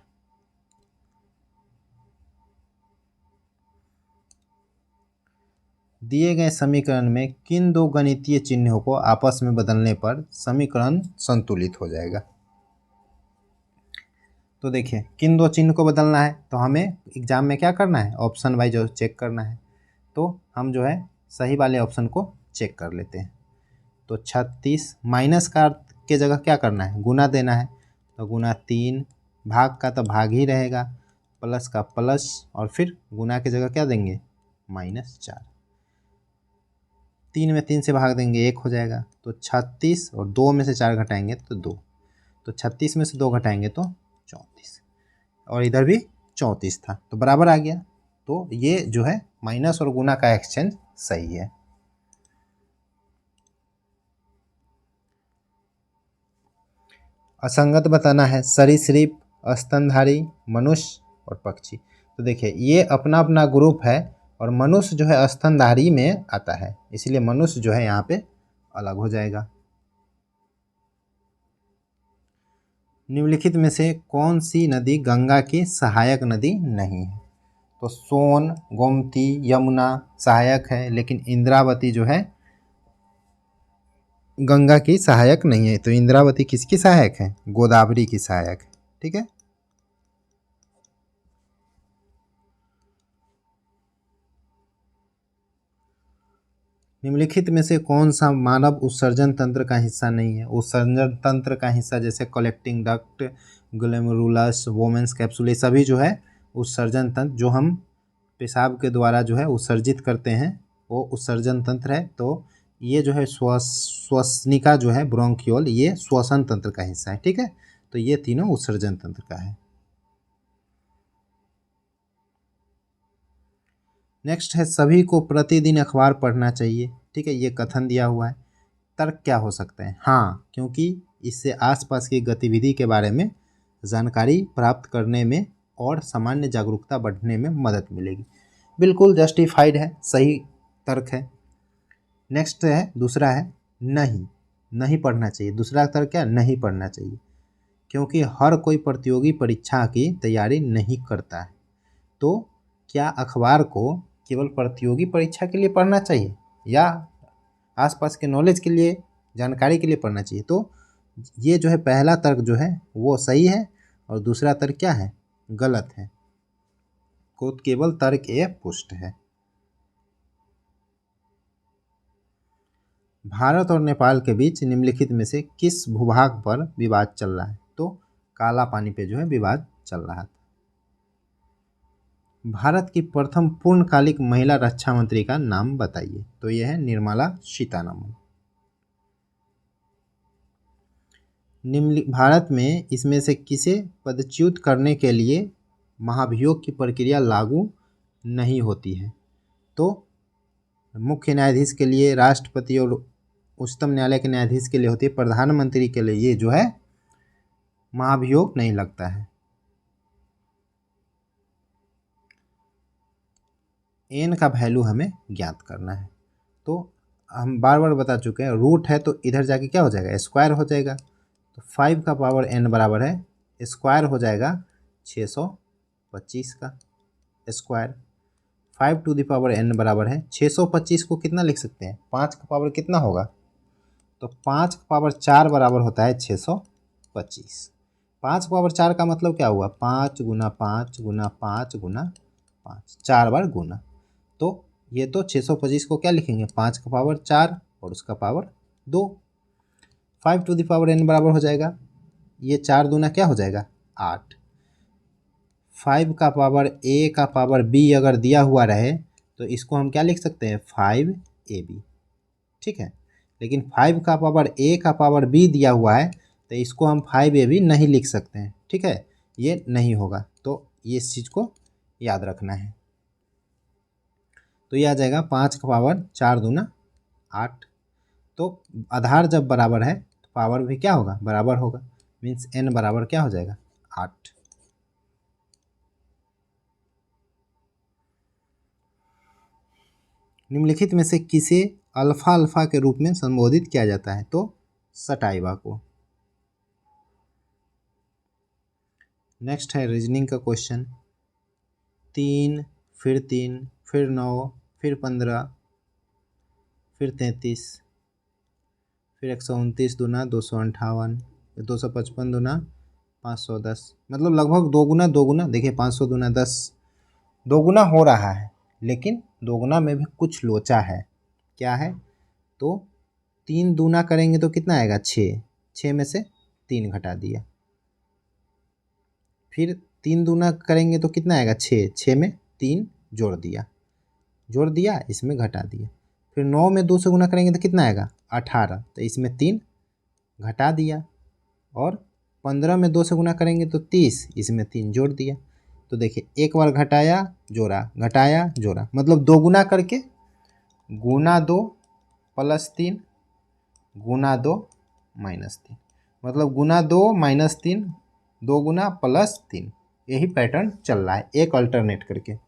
दिए गए समीकरण में किन दो गणितीय चिन्हों को आपस में बदलने पर समीकरण संतुलित हो जाएगा? तो देखिए, किन दो चिन्ह को बदलना है, तो हमें एग्जाम में क्या करना है? ऑप्शन वाइज चेक करना है। तो हम जो है सही वाले ऑप्शन को चेक कर लेते हैं। तो 36 माइनस का के जगह क्या करना है? गुना देना है। तो गुना 3, भाग का तो भाग ही रहेगा, प्लस का प्लस, और फिर गुना की जगह क्या देंगे? -4। 3 में 3 से भाग देंगे 1 हो जाएगा। तो 36 और 2 में से 4 घटाएंगे तो 2। तो 36 में से 2 घटाएंगे तो 34, और इधर भी 34 था, तो बराबर आ गया। तो ये जो है माइनस और गुना का एक्सचेंज सही है। असंगत बताना है, सरीसृप, स्तनधारी, मनुष्य और पक्षी। तो देखिए, ये अपना अपना ग्रुप है और मनुष्य जो है स्तनधारी में आता है, इसलिए मनुष्य जो है यहाँ पे अलग हो जाएगा। निम्नलिखित में से कौन सी नदी गंगा की सहायक नदी नहीं है? तो सोन, गोमती, यमुना सहायक है, लेकिन इंद्रावती जो है गंगा की सहायक नहीं है। तो इंद्रावती किसकी सहायक है? गोदावरी की सहायक है। ठीक है। निम्नलिखित में से कौन सा मानव उत्सर्जन तंत्र का हिस्सा नहीं है? उत्सर्जन तंत्र का हिस्सा जैसे collecting duct, glomerulus, Bowman's capsule, ये सभी जो है उत्सर्जन तंत्र, जो हम पेशाब के द्वारा जो है उत्सर्जित करते हैं वो उत्सर्जन तंत्र है। तो ये जो है श्वसनिका जो है ब्रोंकियोल, ये श्वसन तंत्र का हिस्सा है। ठीक है। तो ये तीनों उत्सर्जन तंत्र का है। नेक्स्ट है सभी को प्रतिदिन अखबार पढ़ना चाहिए। ठीक है, ये कथन दिया हुआ है। तर्क क्या हो सकते हैं? हाँ, क्योंकि इससे आसपास की गतिविधि के बारे में जानकारी प्राप्त करने में और सामान्य जागरूकता बढ़ने में मदद मिलेगी। बिल्कुल जस्टिफाइड है, सही तर्क है। नेक्स्ट है, दूसरा है नहीं पढ़ना चाहिए। दूसरा तर्क क्या? नहीं पढ़ना चाहिए, क्योंकि हर कोई प्रतियोगी परीक्षा की तैयारी नहीं करता है। तो क्या अखबार को केवल प्रतियोगी परीक्षा के लिए पढ़ना चाहिए या आसपास के नॉलेज के लिए, जानकारी के लिए पढ़ना चाहिए? तो ये जो है पहला तर्क जो है वो सही है और दूसरा तर्क क्या है? गलत है। को केवल तर्क ए पुष्ट है। भारत और नेपाल के बीच निम्नलिखित में से किस भूभाग पर विवाद चल रहा है? तो काला पानी पे जो है विवाद चल रहा था। भारत की प्रथम पूर्णकालिक महिला रक्षा मंत्री का नाम बताइए। तो यह है निर्मला सीतारमण। भारत में इसमें से किसे पदच्युत करने के लिए महाभियोग की प्रक्रिया लागू नहीं होती है? तो मुख्य न्यायाधीश के लिए, राष्ट्रपति और उच्चतम न्यायालय के न्यायाधीश के लिए होती है। प्रधानमंत्री के लिए ये जो है महाभियोग नहीं लगता है। एन का वैल्यू हमें ज्ञात करना है। तो हम बार बार बता चुके हैं, रूट है तो इधर जाके क्या हो जाएगा? स्क्वायर हो जाएगा। तो 5 का पावर n बराबर है, स्क्वायर हो जाएगा 625 का square. 5 to the power n बराबर है 625 को कितना लिख सकते हैं? 5 का पावर कितना होगा? तो 5 का पावर 4 बराबर होता है 625। 5 का पावर 4 का मतलब क्या हुआ? 5 गुना 5 गुना 5 गुना 5, 4 बार गुना। तो ये तो 625 को क्या लिखेंगे? 5 का पावर 4 और उसका power 2। 5 to the power n बराबर हो जाएगा, ये 4 दूना क्या हो जाएगा? 8। 5 का पावर a का पावर b अगर दिया हुआ रहे तो इसको हम क्या लिख सकते हैं? 5ab। ठीक है, लेकिन 5 का पावर a का पावर b दिया हुआ है तो इसको हम 5ab नहीं लिख सकते हैं। ठीक है, ये नहीं होगा। तो ये इस चीज़ को याद रखना है। तो ये आ जाएगा 5 का पावर 4 दूना 8। तो आधार जब बराबर है तो पावर भी क्या होगा? बराबर होगा। मीन्स n बराबर क्या हो जाएगा? 8। निम्नलिखित में से किसे अल्फा अल्फा के रूप में संबोधित किया जाता है? तो सटाइवा को। नेक्स्ट है रीजनिंग का क्वेश्चन। 3 फिर 3 फिर 9 फिर 15 फिर 33 फिर 129 दूना 258 फिर 255 दूना 510, मतलब लगभग दो गुना। देखिए 500 दूना 10, दो गुना हो रहा है, लेकिन दो गुना में भी कुछ लोचा है। क्या है? तो 3 दूना करेंगे तो कितना आएगा? 6। 6 में से 3 घटा दिया। फिर 3 दूना करेंगे तो कितना आएगा? 6। 6 में 3 जोड़ दिया, इसमें घटा दिया। फिर 9 में 2 से गुना करेंगे तो कितना आएगा? 18, तो इसमें 3 घटा दिया। और 15 में 2 से गुना करेंगे तो 30, इसमें 3 जोड़ दिया। तो देखिए एक बार घटाया जोड़ा, घटाया जोड़ा, मतलब दो गुना करके गुना 2 प्लस 3 गुना 2 माइनस 3, मतलब गुना 2 माइनस 3, 2 गुना प्लस 3, यही पैटर्न चल रहा है एक अल्टरनेट करके।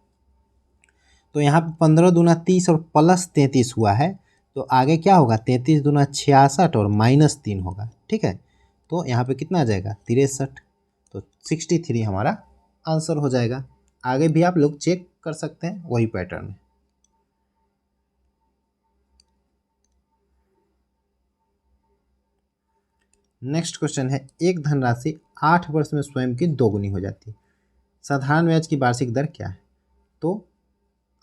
तो यहाँ पे 15 दूना 30 और प्लस 33 हुआ है, तो आगे क्या होगा? 33 दूना 66 और माइनस 3 होगा। ठीक है, तो यहाँ पे कितना आ जाएगा? 63। तो 63 हमारा आंसर हो जाएगा। आगे भी आप लोग चेक कर सकते हैं, वही पैटर्न है। नेक्स्ट क्वेश्चन है, एक धनराशि 8 वर्ष में स्वयं की दोगुनी हो जाती है, साधारण ब्याज की वार्षिक दर क्या है? तो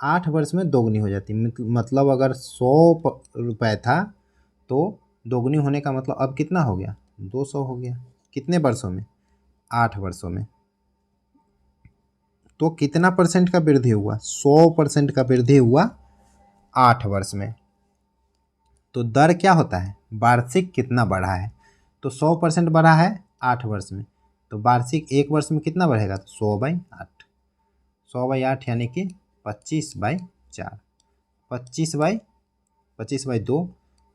8 वर्ष में दोगुनी हो जाती है, मतलब अगर 100 रुपये था तो दोगुनी होने का मतलब अब कितना हो गया, 200 हो गया। कितने वर्षों में? 8 वर्षों में। तो कितना परसेंट का वृद्धि हुआ? 100% का वृद्धि हुआ 8 वर्ष में। तो दर क्या होता है? वार्षिक कितना बढ़ा है? तो 100% बढ़ा है 8 वर्ष में, तो वार्षिक 1 वर्ष में कितना बढ़ेगा? तो 100/8। 100/8 यानी कि 25/4। 25/2।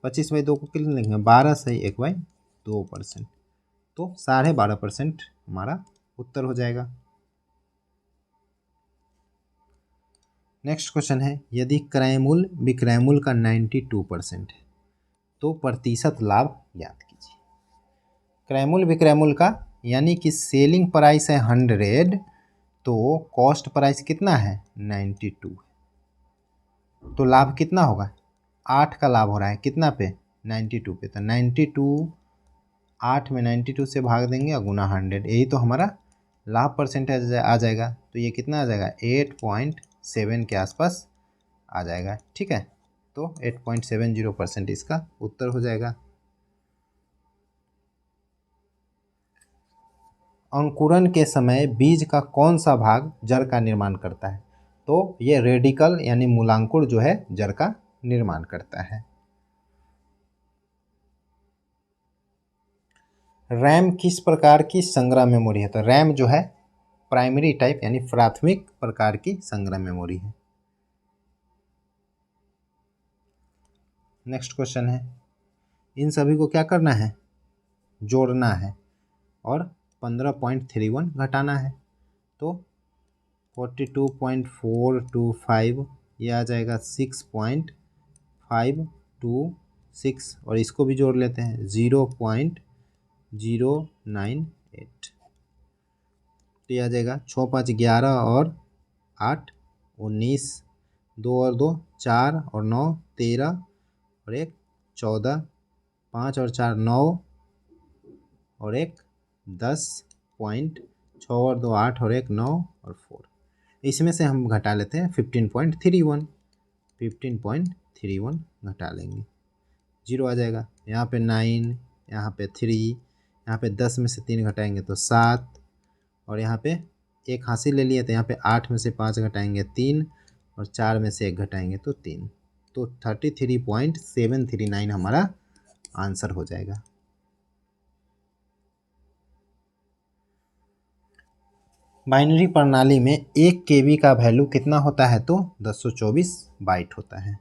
25/2 को कितना लिखेंगे? 12 सही 1/2%। तो 12.5% हमारा उत्तर हो जाएगा। नेक्स्ट क्वेश्चन है, यदि क्रय मूल्य विक्रय मूल्य का 92% है तो प्रतिशत लाभ ज्ञात कीजिए। क्रय मूल्य विक्रय मूल्य का यानी कि सेलिंग प्राइस है 100 तो कॉस्ट प्राइस कितना है? 92। तो लाभ कितना होगा? 8 का लाभ हो रहा है कितना पे? 92 पे। तो 92 8 में 92 से भाग देंगे और गुना 100, यही तो हमारा लाभ परसेंटेज आ जाएगा। तो ये कितना आ जाएगा? 8.7 के आसपास आ जाएगा। ठीक है, तो 8.70% इसका उत्तर हो जाएगा। अंकुरण के समय बीज का कौन सा भाग जड़ का निर्माण करता है? तो ये रेडिकल यानी मूलांकुर जो है जड़ का निर्माण करता है। रैम किस प्रकार की संग्रह मेमोरी है? तो रैम जो है प्राइमरी टाइप यानी प्राथमिक प्रकार की संग्रह मेमोरी है। नेक्स्ट क्वेश्चन है, इन सभी को क्या करना है? जोड़ना है और 15.31 घटाना है। तो 42.425 ये आ जाएगा 6.526 और इसको भी जोड़ लेते हैं 0.098। तो ये आ जाएगा 6 5 11 और 8 19, 2 और 2 4 और 9 13 और 1 14, 5 और 4 9 और 1 10.6 और 2 8 और 1 9 और 4। इसमें से हम घटा लेते हैं 15.31। 15.31 घटा लेंगे, 0 आ जाएगा। यहाँ पे 9, यहाँ पे 3, यहाँ पे 10 में से 3 घटाएंगे तो 7 और यहाँ पे एक हासिल ले लिए तो यहाँ पे 8 में से 5 घटाएंगे 3 और 4 में से 1 घटाएंगे तो 3। तो 33.739 हमारा आंसर हो जाएगा। बाइनरी प्रणाली में 1 KB का वैल्यू कितना होता है? तो 1024 बाइट होता है।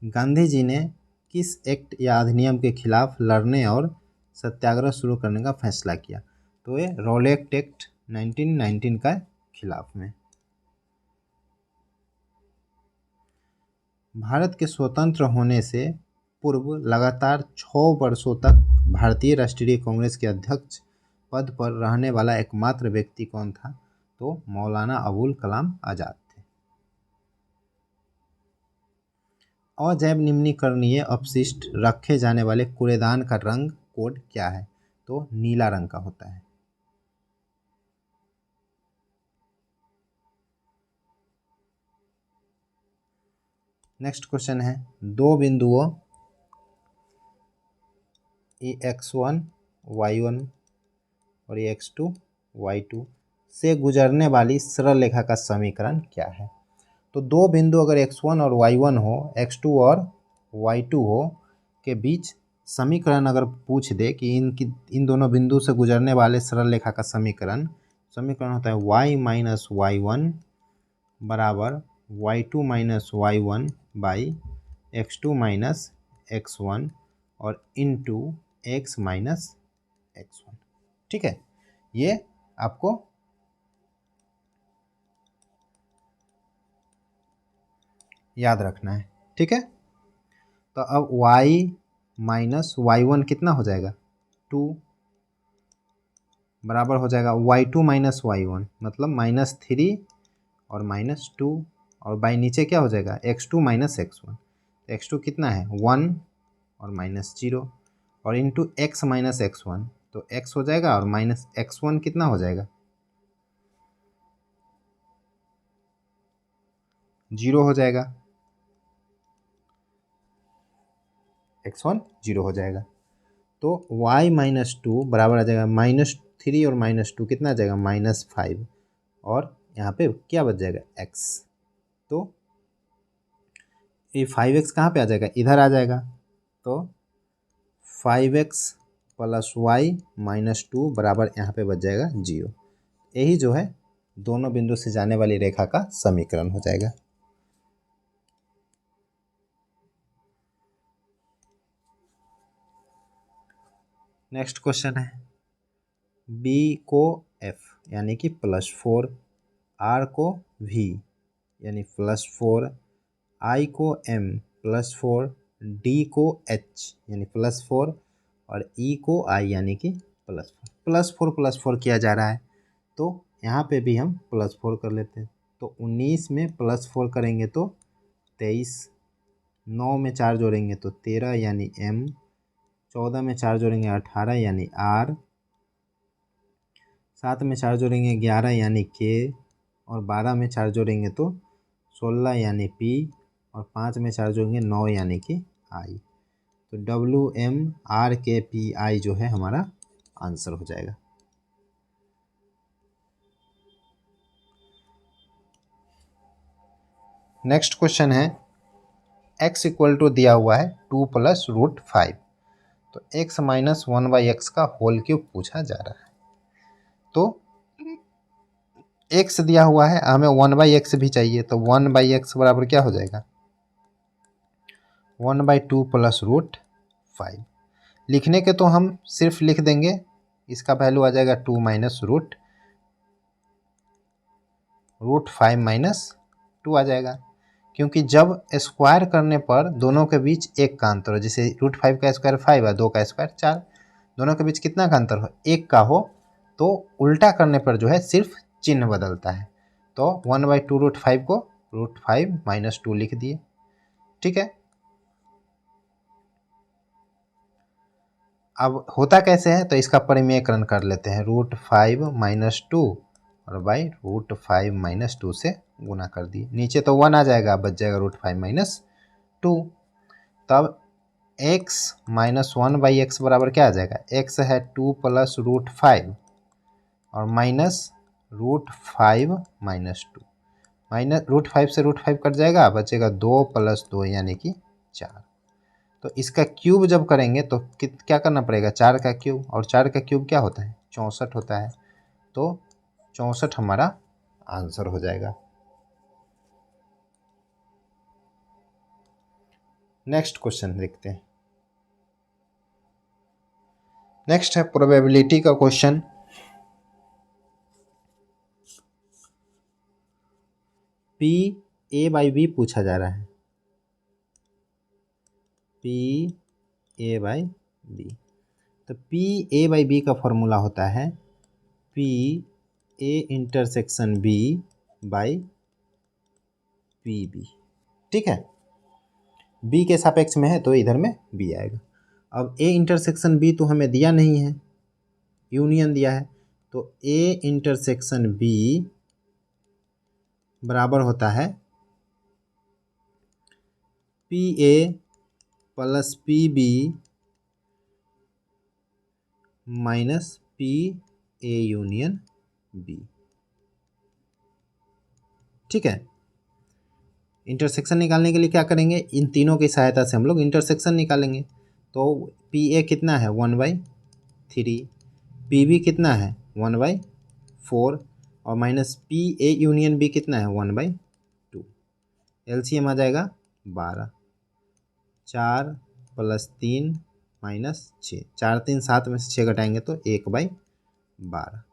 गांधी जी ने किस एक्ट या अधिनियम के खिलाफ लड़ने और सत्याग्रह शुरू करने का फैसला किया? तो ये रोलेक्ट एक्ट 1919 का खिलाफ में। भारत के स्वतंत्र होने से पूर्व लगातार 6 वर्षों तक भारतीय राष्ट्रीय कांग्रेस के अध्यक्ष पद पर रहने वाला एकमात्र व्यक्ति कौन था? तो मौलाना अबुल कलाम आज़ाद थे। अजैव निम्नीकरणीय अपशिष्ट रखे जाने वाले कूड़ेदान का रंग कोड क्या है? तो नीला रंग का होता है। नेक्स्ट क्वेश्चन है, दो बिंदुओं ये x1 y1 और ये x2 y2 से गुजरने वाली सरल रेखा का समीकरण क्या है? तो दो बिंदु अगर x1 और y1 हो, x2 और y2 हो के बीच समीकरण अगर पूछ दे कि इन दोनों बिंदु से गुजरने वाले सरल रेखा का समीकरण होता है y माइनस y1 बराबर y2 minus y1 by x2 minus x1 और इंटू x माइनस x1। ठीक है, ये आपको याद रखना है। ठीक है, तो अब y माइनस y1 कितना हो जाएगा? 2 बराबर हो जाएगा y2 माइनस y1, मतलब -3 और -2, और बाई नीचे क्या हो जाएगा x2 माइनस x1। तो x2 कितना है 1 और -0, और इंटू x माइनस x1, तो x हो जाएगा और माइनस x1 कितना हो जाएगा 0 हो जाएगा, x1 0 हो जाएगा। तो y माइनस 2 बराबर आ जाएगा -3 और -2 कितना आ जाएगा -5, और यहाँ पे क्या बच जाएगा x। तो ये 5x कहाँ पे आ जाएगा, इधर आ जाएगा। तो 5x प्लस वाई माइनस 2 बराबर यहाँ पे बच जाएगा 0। यही जो है दोनों बिंदु से जाने वाली रेखा का समीकरण हो जाएगा। नेक्स्ट क्वेश्चन है, b को f यानी कि +4, r को v यानी +4, i को m +4, d को h यानी +4, और e को i यानी कि +4 किया जा रहा है। तो यहाँ पे भी हम +4 कर लेते हैं। तो 19 में +4 करेंगे तो 23, 9 में 4 जोड़ेंगे तो 13 यानी m, 14 में 4 जोड़ेंगे 18 यानी r, 7 में 4 जोड़ेंगे 11 यानी k, और 12 में 4 जोड़ेंगे तो 16 यानी p, और 5 में 4 जोड़ेंगे 9 यानी कि i। तो WMRKPI जो है हमारा आंसर हो जाएगा। नेक्स्ट क्वेश्चन है, x इक्वल टू दिया हुआ है 2 + √5, तो x माइनस 1/x का होल क्यूब पूछा जा रहा है। तो x दिया हुआ है, हमें 1/x भी चाहिए, तो 1/x बराबर क्या हो जाएगा 1/2 + √5। लिखने के तो हम सिर्फ लिख देंगे, इसका वैल्यू आ जाएगा 2 माइनस √5 माइनस 2 आ जाएगा, क्योंकि जब स्क्वायर करने पर दोनों के बीच एक का अंतर हो, जैसे √5 का स्क्वायर 5 है, 2 का स्क्वायर 4, दोनों के बीच कितना का अंतर हो, एक का हो, तो उल्टा करने पर जो है सिर्फ चिन्ह बदलता है। तो 1/2 √5 को √5 माइनस 2 लिख दिए, ठीक है। अब होता कैसे है, तो इसका परिमेयकरण कर लेते हैं, √5 माइनस 2 और बाई √5 माइनस 2 से गुना कर दिए, नीचे तो 1 आ जाएगा, बच जाएगा √5 माइनस 2। तब x माइनस 1/x बराबर क्या आ जाएगा, x है 2 + √5 और माइनस √5 माइनस 2, माइनस √5 से √5 कट जाएगा, बचेगा 2 + 2 यानी कि 4। तो इसका क्यूब जब करेंगे तो क्या करना पड़ेगा, 4 का क्यूब, और 4 का क्यूब क्या होता है 64 होता है। तो 64 हमारा आंसर हो जाएगा। नेक्स्ट क्वेश्चन देखते हैं। नेक्स्ट है प्रोबेबिलिटी का क्वेश्चन। PA/B पूछा जा रहा है, PA/B। तो PA/B का फॉर्मूला होता है PA इंटरसेक्शन B/PB, ठीक है। B के सापेक्ष में है तो इधर में B आएगा। अब A इंटरसेक्शन B तो हमें दिया नहीं है, यूनियन दिया है, तो A इंटरसेक्शन B बराबर होता है PA + PB minus PA union B, ठीक है। इंटरसेक्शन निकालने के लिए क्या करेंगे, इन तीनों की सहायता से हम लोग इंटरसेक्शन निकालेंगे। तो PA कितना है 1/3, PB कितना है 1/4, और माइनस PA यूनियन B कितना है 1/2। LCM आ जाएगा 12, 4 + 3 माइनस 6, 4 3 7 में से 6 घटाएंगे तो 1/12।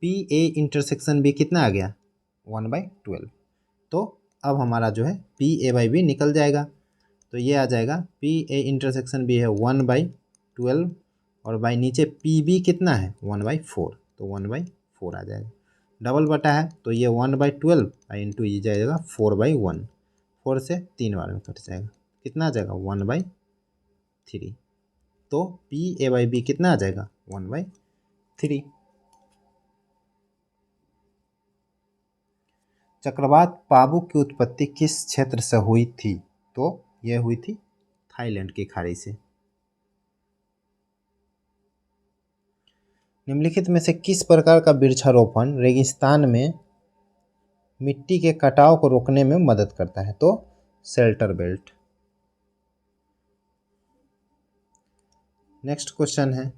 PA इंटरसेक्शन B कितना आ गया 1/12। तो अब हमारा जो है PA/B निकल जाएगा, तो ये आ जाएगा PA इंटरसेक्शन B है 1/12, और बाई नीचे पी बी कितना है 1/4, तो 1/4 आ जाएगा। डबल बटा है तो ये 1/12 इंटू ये जाएगा 4/1, 4 से 3 बार में कट जाएगा, कितना आ जाएगा 1/3। तो पी ए बाई बी कितना आ जाएगा 1/3। चक्रवात पाबुक की उत्पत्ति किस क्षेत्र से हुई थी? तो यह हुई थी थाईलैंड की खाड़ी से। निम्नलिखित में से किस प्रकार का वृक्षारोपण रेगिस्तान में मिट्टी के कटाव को रोकने में मदद करता है? तो शेल्टर बेल्ट। नेक्स्ट क्वेश्चन है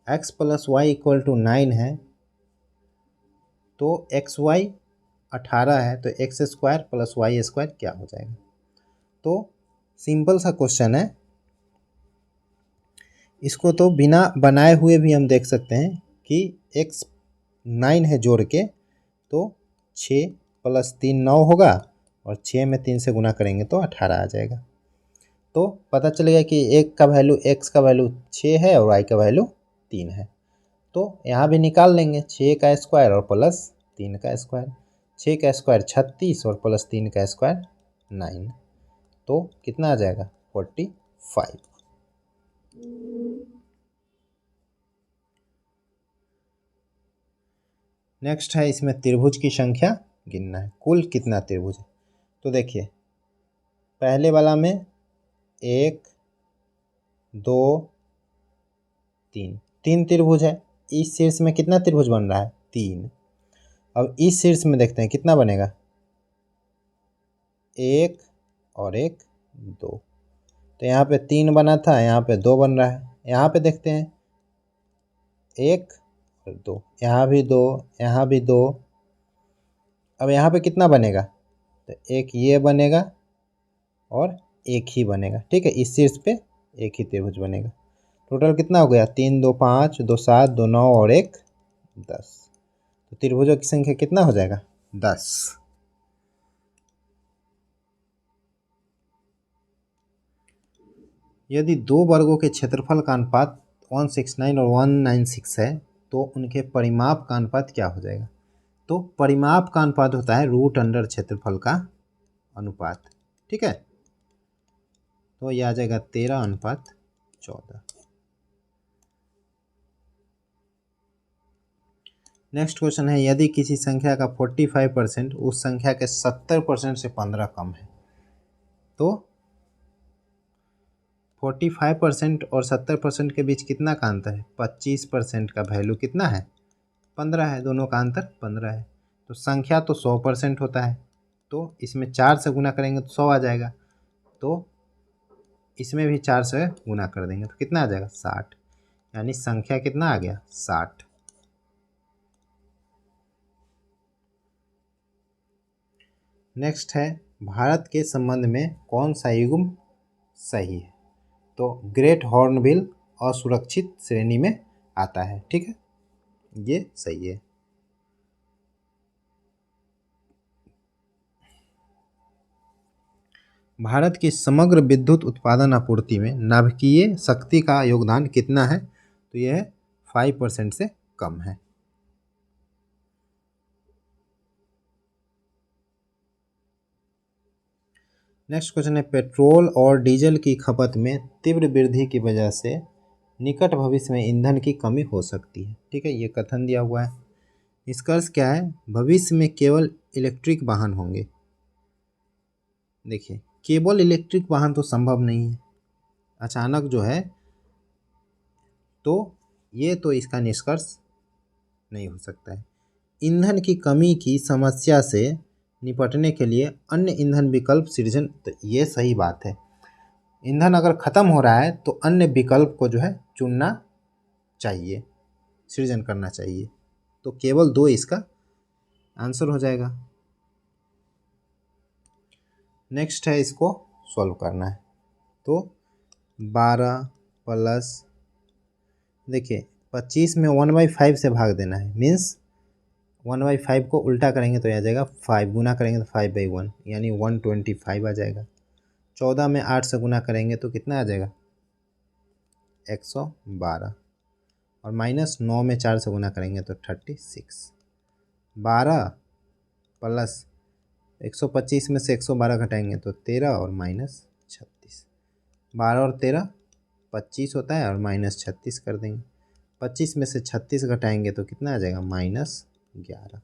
x + y = 9 है, तो xy 18 है, तो x² + y² क्या हो जाएगा? तो सिंपल सा क्वेश्चन है, इसको तो बिना बनाए हुए भी हम देख सकते हैं कि x 9 है जोड़ के, तो 6 + 3 9 होगा, और 6 में 3 से गुना करेंगे तो 18 आ जाएगा। तो पता चलेगा कि एक का वैल्यू x का वैल्यू 6 है और y का वैल्यू 3 है। तो यहाँ भी निकाल लेंगे 6 का स्क्वायर और प्लस 3 का स्क्वायर, 6 का स्क्वायर 36 और प्लस 3 का स्क्वायर 9, तो कितना आ जाएगा 45। नेक्स्ट है, इसमें त्रिभुज की संख्या गिनना है, कुल कितना त्रिभुज है। तो देखिए पहले वाला में 1 2 3 3 त्रिभुज है, इस शीर्ष में कितना त्रिभुज बन रहा है 3। अब इस शीर्ष में देखते हैं कितना बनेगा, 1 और 1 2, तो यहाँ पे 3 बना था, यहाँ पे 2 बन रहा है। यहाँ पे देखते हैं 1 और 2, यहाँ भी 2, यहाँ भी 2। अब यहाँ पे कितना बनेगा, तो एक ये बनेगा और एक ही बनेगा, ठीक है। इस शीर्ष पे एक ही त्रिभुज बनेगा। टोटल कितना हो गया, 3 2 5 2 7 2 9 और 1 10, तो त्रिभुजों की संख्या कितना हो जाएगा 10। यदि दो वर्गों के क्षेत्रफल का अनुपात 169 और 196 है, तो उनके परिमाप का अनुपात क्या हो जाएगा? तो परिमाप का अनुपात होता है √अंडर क्षेत्रफल का अनुपात, ठीक है। तो यह आ जाएगा 13:14। नेक्स्ट क्वेश्चन है, यदि किसी संख्या का 45% उस संख्या के 70% से 15 कम है, तो 45% और 70% के बीच कितना का अंतर है, 25% का वैल्यू कितना है 15 है, दोनों का अंतर 15 है। तो संख्या तो 100% होता है, तो इसमें 4 से गुना करेंगे तो 100 आ जाएगा, तो इसमें भी 4 से गुना कर देंगे तो कितना आ जाएगा 60, यानी संख्या कितना आ गया 60। नेक्स्ट है, भारत के संबंध में कौन सा युग्म सही है? तो ग्रेट हॉर्नबिल असुरक्षित श्रेणी में आता है, ठीक है, ये सही है। भारत की समग्र विद्युत उत्पादन आपूर्ति में नाभिकीय शक्ति का योगदान कितना है? तो यह 5% से कम है। नेक्स्ट क्वेश्चन है, पेट्रोल और डीजल की खपत में तीव्र वृद्धि की वजह से निकट भविष्य में ईंधन की कमी हो सकती है, ठीक है, ये कथन दिया हुआ है। निष्कर्ष क्या है, भविष्य में केवल इलेक्ट्रिक वाहन होंगे। देखिए केवल इलेक्ट्रिक वाहन तो संभव नहीं है अचानक जो है, तो ये तो इसका निष्कर्ष नहीं हो सकता है। ईंधन की कमी की समस्या से निपटने के लिए अन्य ईंधन विकल्प सृजन, तो ये सही बात है। ईंधन अगर ख़त्म हो रहा है तो अन्य विकल्प को जो है चुनना चाहिए, सृजन करना चाहिए। तो केवल 2 इसका आंसर हो जाएगा। नेक्स्ट है, इसको सॉल्व करना है। तो 12 प्लस, देखिए 25 में 1/5 से भाग देना है, मीन्स 1/5 को उल्टा करेंगे तो आ जाएगा 5, गुना करेंगे तो 5/1, यानी 125 आ जाएगा। 14 में 8 से गुना करेंगे तो कितना आ जाएगा 112 और माइनस 9 में 4 से गुना करेंगे तो 36। 12 प्लस 125 में से 112 घटाएंगे तो 13 और माइनस 36। 12 और 13 25 होता है और माइनस 36 कर देंगे। 25 में से 36 घटाएंगे तो कितना आ जाएगा, -11।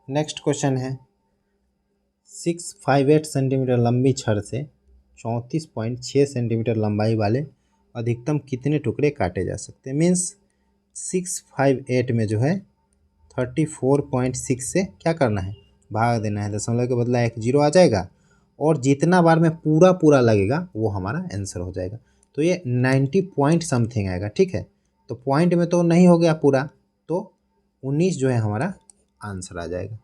नेक्स्ट क्वेश्चन है 658 सेंटीमीटर लंबी छड़ से 34.6 सेंटीमीटर लंबाई वाले अधिकतम कितने टुकड़े काटे जा सकते हैं। मीन्स 658 में जो है 34.6 से क्या करना है, भाग देना है। दशमलव के बदला एक जीरो आ जाएगा और जितना बार में पूरा पूरा लगेगा वो हमारा आंसर हो जाएगा। तो ये 90 पॉइंट समथिंग आएगा, ठीक है। तो पॉइंट में तो नहीं हो गया पूरा, तो 19 जो है हमारा आंसर आ जाएगा।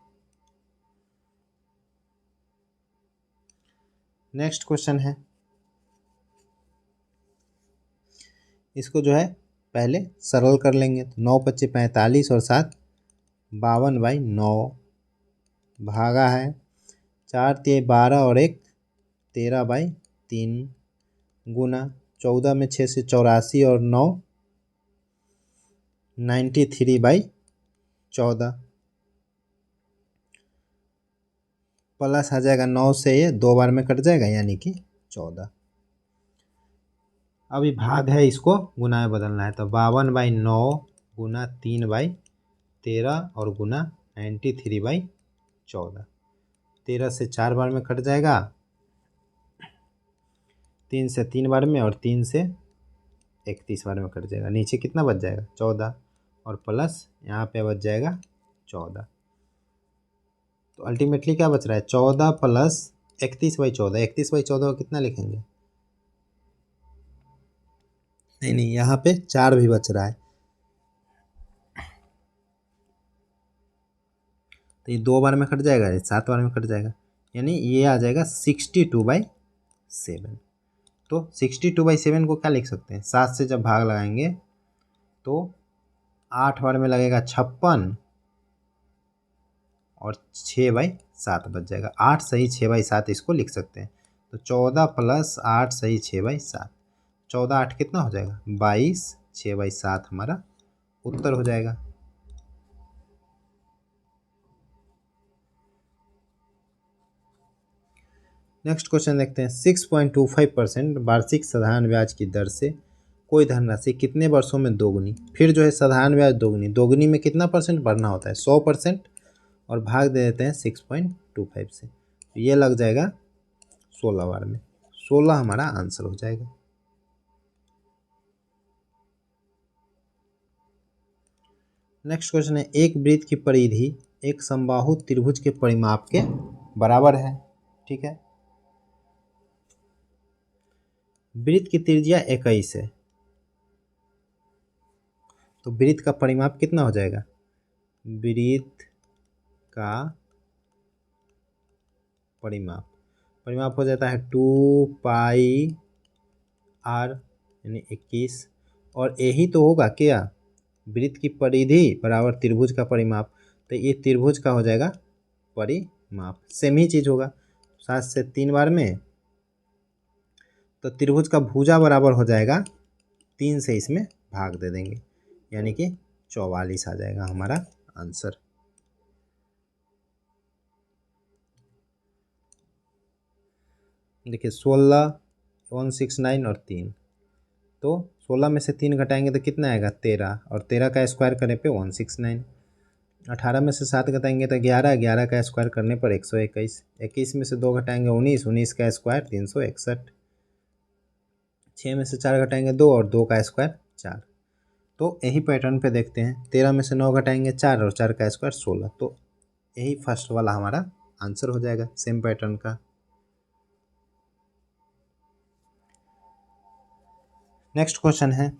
नेक्स्ट क्वेश्चन है, इसको जो है पहले सरल कर लेंगे। तो 9 × 5 = 45 और 7 52/9 भागा है 4 × 3 = 12 और 1 13/3 गुना 14 में 6 से 84 और 9 93/14 प्लस आ जाएगा 9 से ये 2 बार में कट जाएगा यानी कि 14। अभी भाग है, इसको गुना में बदलना है। तो 52/9 गुना 3/13 और गुना 93/14। 13 से 4 बार में कट जाएगा, 3 से 3 बार में और 3 से 31 बार में कट जाएगा। नीचे कितना बच जाएगा, 14 और प्लस यहाँ पे बच जाएगा 14। तो अल्टीमेटली क्या बच रहा है, 14 प्लस 31/14। 31/14 को कितना लिखेंगे, नहीं यहाँ पे 4 भी बच रहा है, तो ये 2 बार में कट जाएगा, ये 7 बार में कट जाएगा, यानी ये आ जाएगा 62/7। तो 62/7 को क्या लिख सकते हैं, 7 से जब भाग लगाएंगे तो 8 बार में लगेगा 56 और 6/7 बच जाएगा। 8 सही 6/7 इसको लिख सकते हैं। तो 14 प्लस 8 सही 6/7, 14 8 कितना हो जाएगा, 22, 6/7 हमारा उत्तर हो जाएगा। नेक्स्ट क्वेश्चन देखते हैं 6.25% वार्षिक साधारण ब्याज की दर से कोई धनराशि कितने वर्षों में दोगुनी। फिर जो है साधारण ब्याज दोगुनी, दोगुनी में कितना परसेंट बढ़ना होता है, 100% और भाग दे देते हैं 6.25 से, तो ये लग जाएगा 16 बार में। 16 हमारा आंसर हो जाएगा। नेक्स्ट क्वेश्चन है एक वृत्त की परिधि एक समबाहु त्रिभुज के परिमाप के बराबर है, ठीक है। वृत्त की त्रिज्या 21 है, तो वृत्त का परिमाप कितना हो जाएगा, वृत्त का परिमाप हो जाता है 2πr यानी 21, और यही तो होगा क्या, वृत्त की परिधि बराबर त्रिभुज का परिमाप, तो ये त्रिभुज का हो जाएगा परिमाप, सेम ही चीज़ होगा। 7 से 3 बार में तो त्रिभुज का भुजा बराबर हो जाएगा 3 से इसमें भाग दे देंगे, यानी कि 44 आ जाएगा हमारा आंसर। देखिए 16, 169 और 3, तो 16 में से 3 घटाएंगे तो कितना आएगा 13, और 13 का स्क्वायर करने पे 169। 18 में से 7 घटाएंगे तो 11, 11 का स्क्वायर करने पर 121। 21 में से 2 घटाएंगे 19, 19 का स्क्वायर 361। 6 में से 4 घटाएंगे 2 और 2 का स्क्वायर 4। तो यही पैटर्न पे देखते हैं, 13 में से 9 घटाएंगे 4 और 4 का स्क्वायर 16। तो यही फर्स्ट वाला हमारा आंसर हो जाएगा सेम पैटर्न का। नेक्स्ट क्वेश्चन है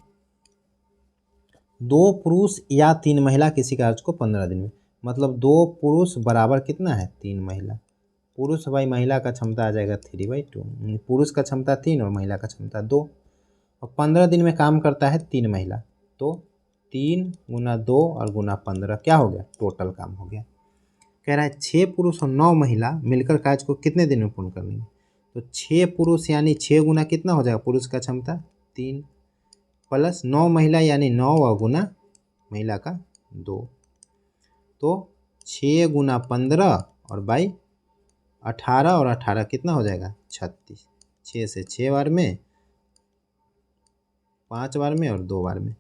2 पुरुष या 3 महिला किसी कार्य को 15 दिन में, मतलब 2 पुरुष बराबर कितना है 3 महिला, पुरुष बाई महिला का क्षमता आ जाएगा 3/2, पुरुष का क्षमता 3 और महिला का क्षमता 2, और 15 दिन में काम करता है 3 महिला, तो 3 × 2 और × 15 क्या हो गया, टोटल काम हो गया। कह रहा है 6 पुरुष और 9 महिला मिलकर कार्य को कितने दिन में पूर्ण कर लेंगे। तो 6 पुरुष यानी 6 गुना कितना हो जाएगा पुरुष का क्षमता 3, प्लस 9 महिला यानी 9 गुना महिला का 2, तो 6 गुना 15 और बाई 18 और 18 कितना हो जाएगा 36। 6 से 6 बार में, 5 बार में और 2 बार में,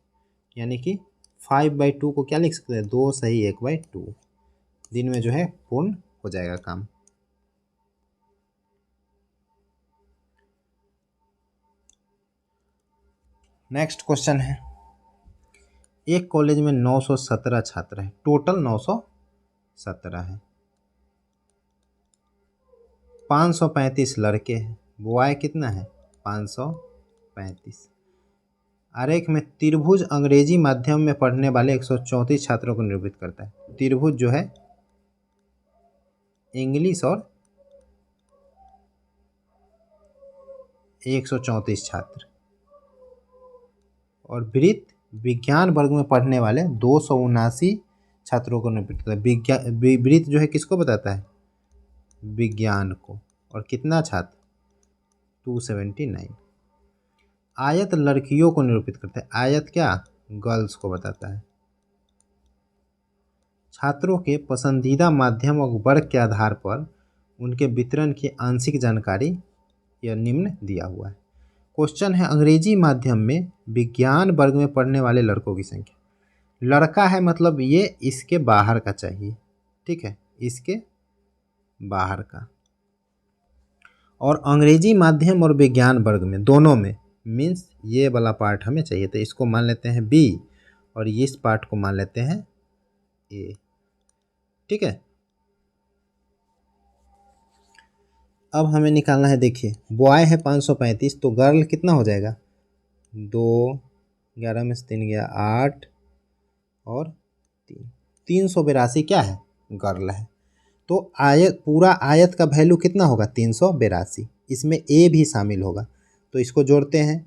यानी कि 5/2 को क्या लिख सकते हैं 2 सही 1/2 दिन में जो है पूर्ण हो जाएगा काम। नेक्स्ट क्वेश्चन है, एक कॉलेज में 917 छात्र हैं, टोटल 917 है, 535 लड़के हैं, बॉय कितना है 535। आरेख में त्रिभुज अंग्रेजी माध्यम में पढ़ने वाले 134 छात्रों को निरूपित करता है। त्रिभुज जो है इंग्लिश और 134 छात्र, और वृत्त विज्ञान वर्ग में पढ़ने वाले 279 छात्रों को निरूपित करता है। वृत्त जो है किसको बताता है विज्ञान को, और कितना छात्र 279। आयत लड़कियों को निरूपित करता है, आयत क्या गर्ल्स को बताता है। छात्रों के पसंदीदा माध्यम और वर्ग के आधार पर उनके वितरण की आंशिक जानकारी यह निम्न दिया हुआ है। क्वेश्चन है अंग्रेजी माध्यम में विज्ञान वर्ग में पढ़ने वाले लड़कों की संख्या। लड़का है मतलब ये इसके बाहर का चाहिए, ठीक है, इसके बाहर का, और अंग्रेजी माध्यम और विज्ञान वर्ग में दोनों में मीन्स ये वाला पार्ट हमें चाहिए, तो इसको मान लेते हैं बी और इस पार्ट को मान लेते हैं ए, ठीक है। अब हमें निकालना है, देखिए बॉय है 535 तो गर्ल कितना हो जाएगा 2, 11 में से 3 गया 8 और 382 क्या है गर्ल है। तो आयत पूरा आयत का वैल्यू कितना होगा 382, इसमें ए भी शामिल होगा, तो इसको जोड़ते हैं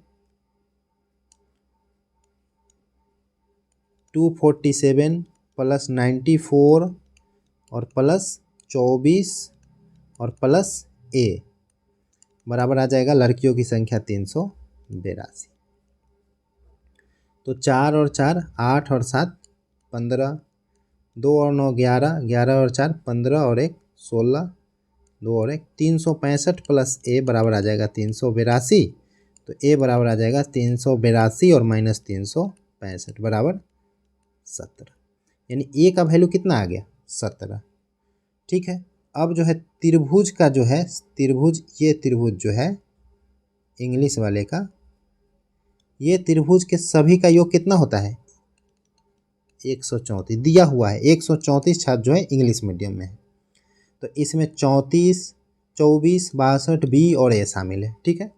247 प्लस 94 और प्लस 24 और प्लस ए बराबर आ जाएगा लड़कियों की संख्या 382। तो 4 और 4 8 और 7 15, 2 और 9 11, 11 और 4 15 और 1 16, 2 और 1 365 प्लस ए बराबर आ जाएगा 382। तो ए बराबर आ जाएगा 382 और माइनस 365 बराबर 17, यानी ए का वैल्यू कितना आ गया 17, ठीक है। अब जो है त्रिभुज का जो है त्रिभुज, ये त्रिभुज जो है इंग्लिश वाले का, ये त्रिभुज के सभी का योग कितना होता है 134 दिया हुआ है। 134 छात्र जो है इंग्लिश मीडियम में है, तो इसमें 34 24 62 बी और ए शामिल है, ठीक है।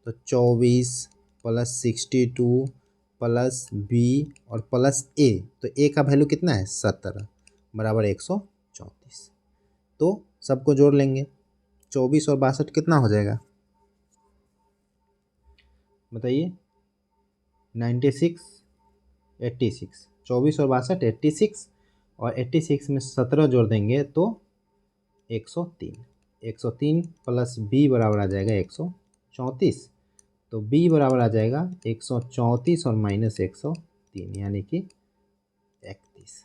तो 24 प्लस 62 प्लस बी और प्लस ए, तो ए का वैल्यू कितना है 17 बराबर 134। तो सबको जोड़ लेंगे, 24 और 62 कितना हो जाएगा बताइए 96 86, 24 और 62 86, और 86 में 17 जोड़ देंगे तो 103, 103 प्लस बी बराबर आ जाएगा 134, तो बी बराबर आ जाएगा 134 और माइनस 103 यानी कि 31।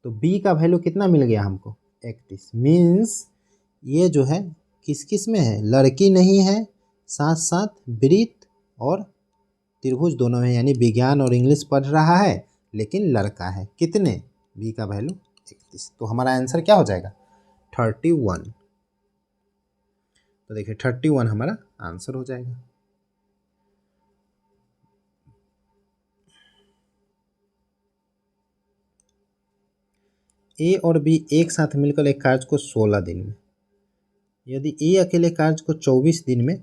तो बी का वैल्यू कितना मिल गया हमको 31, मीन्स ये जो है किस किस में है लड़की नहीं है, साथ साथ वृत्त और त्रिभुज दोनों में, यानी विज्ञान और इंग्लिश पढ़ रहा है लेकिन लड़का है। कितने बी का वैल्यू 31, तो हमारा आंसर क्या हो जाएगा 31। तो देखिए 31 हमारा आंसर हो जाएगा। ए और बी एक साथ मिलकर एक कार्य को 16 दिन में, यदि ए अकेले कार्य को 24 दिन में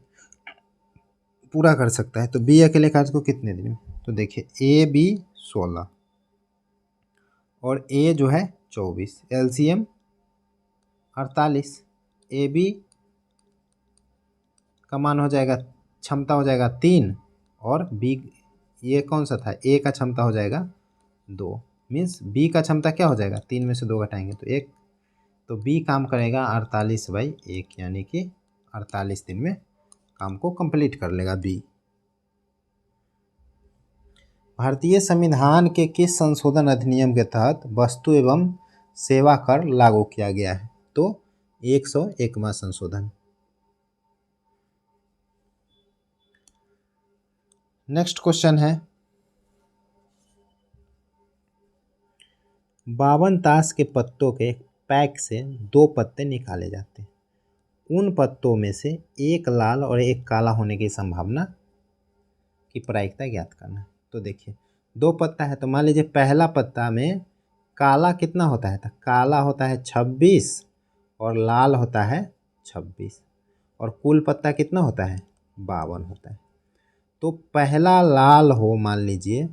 पूरा कर सकता है तो बी अकेले कार्य को कितने दिन में। तो देखिए ए बी 16 और ए जो है 24, एलसीएम 48, ए बी का मान हो जाएगा क्षमता हो जाएगा 3 और बी ये कौन सा था ए का क्षमता हो जाएगा 2, मीन्स बी का क्षमता क्या हो जाएगा 3 में से 2 घटाएंगे तो 1, तो बी काम करेगा 48/1 यानी कि 48 दिन में काम को कंप्लीट कर लेगा बी। भारतीय संविधान के किस संशोधन अधिनियम के तहत वस्तु एवं सेवा कर लागू किया गया है? तो 101वां संशोधन। नेक्स्ट क्वेश्चन है 52 ताश के पत्तों के पैक से 2 पत्ते निकाले जाते हैं। उन पत्तों में से एक लाल और एक काला होने की संभावना की प्रायिकता ज्ञात करना है। तो देखिए 2 पत्ता है तो मान लीजिए पहला पत्ता में काला कितना होता है? तो काला होता है 26 और लाल होता है 26 और कुल पत्ता कितना होता है? 52 होता है। तो पहला लाल हो मान लीजिए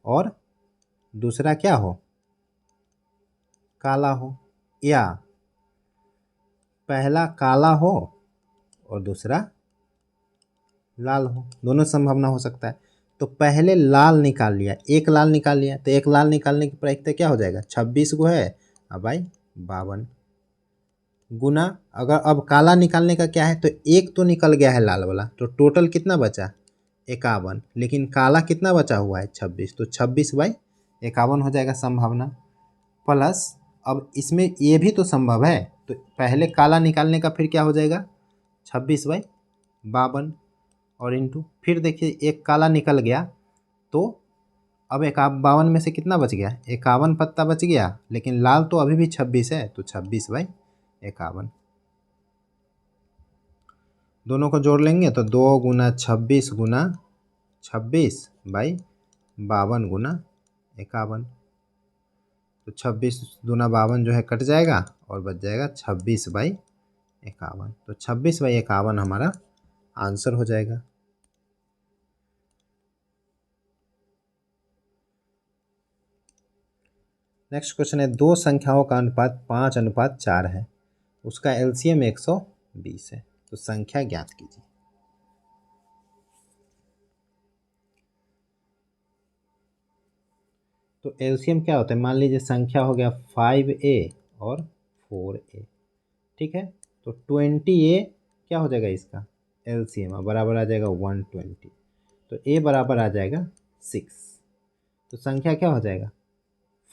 और दूसरा क्या हो? काला हो, या पहला काला हो और दूसरा लाल हो, दोनों संभावना हो सकता है। तो पहले लाल निकाल लिया, एक लाल निकाल लिया, तो एक लाल निकालने की प्रायिकता क्या हो जाएगा? 26 गो है अब भाई 52 गुना, अगर अब काला निकालने का क्या है? तो एक तो निकल गया है लाल वाला, तो टोटल कितना बचा? 51, लेकिन काला कितना बचा हुआ है? 26, तो 26/51 हो जाएगा संभावना। प्लस अब इसमें ये भी तो संभव है, तो पहले काला निकालने का फिर क्या हो जाएगा? 26/52 और इंटू फिर देखिए एक काला निकल गया तो अब 52 में से कितना बच गया? 51 पत्ता बच गया, लेकिन लाल तो अभी भी 26 है, तो 26/51 दोनों को जोड़ लेंगे तो 2 गुना 26 गुना 26/52 गुना 51, तो 26 दूना 52 जो है कट जाएगा और बच जाएगा 26/51। तो 26/51 हमारा आंसर हो जाएगा। नेक्स्ट क्वेश्चन है 2 संख्याओं का अनुपात 5:4 है, उसका एलसीएम 120 है, तो संख्या ज्ञात कीजिए। तो एलसीएम क्या होता है? मान लीजिए संख्या हो गया 5a और 4a, ठीक है, तो 20a क्या हो जाएगा इसका एलसीएम? बराबर आ जाएगा 120, तो a बराबर आ जाएगा 6, तो संख्या क्या हो जाएगा?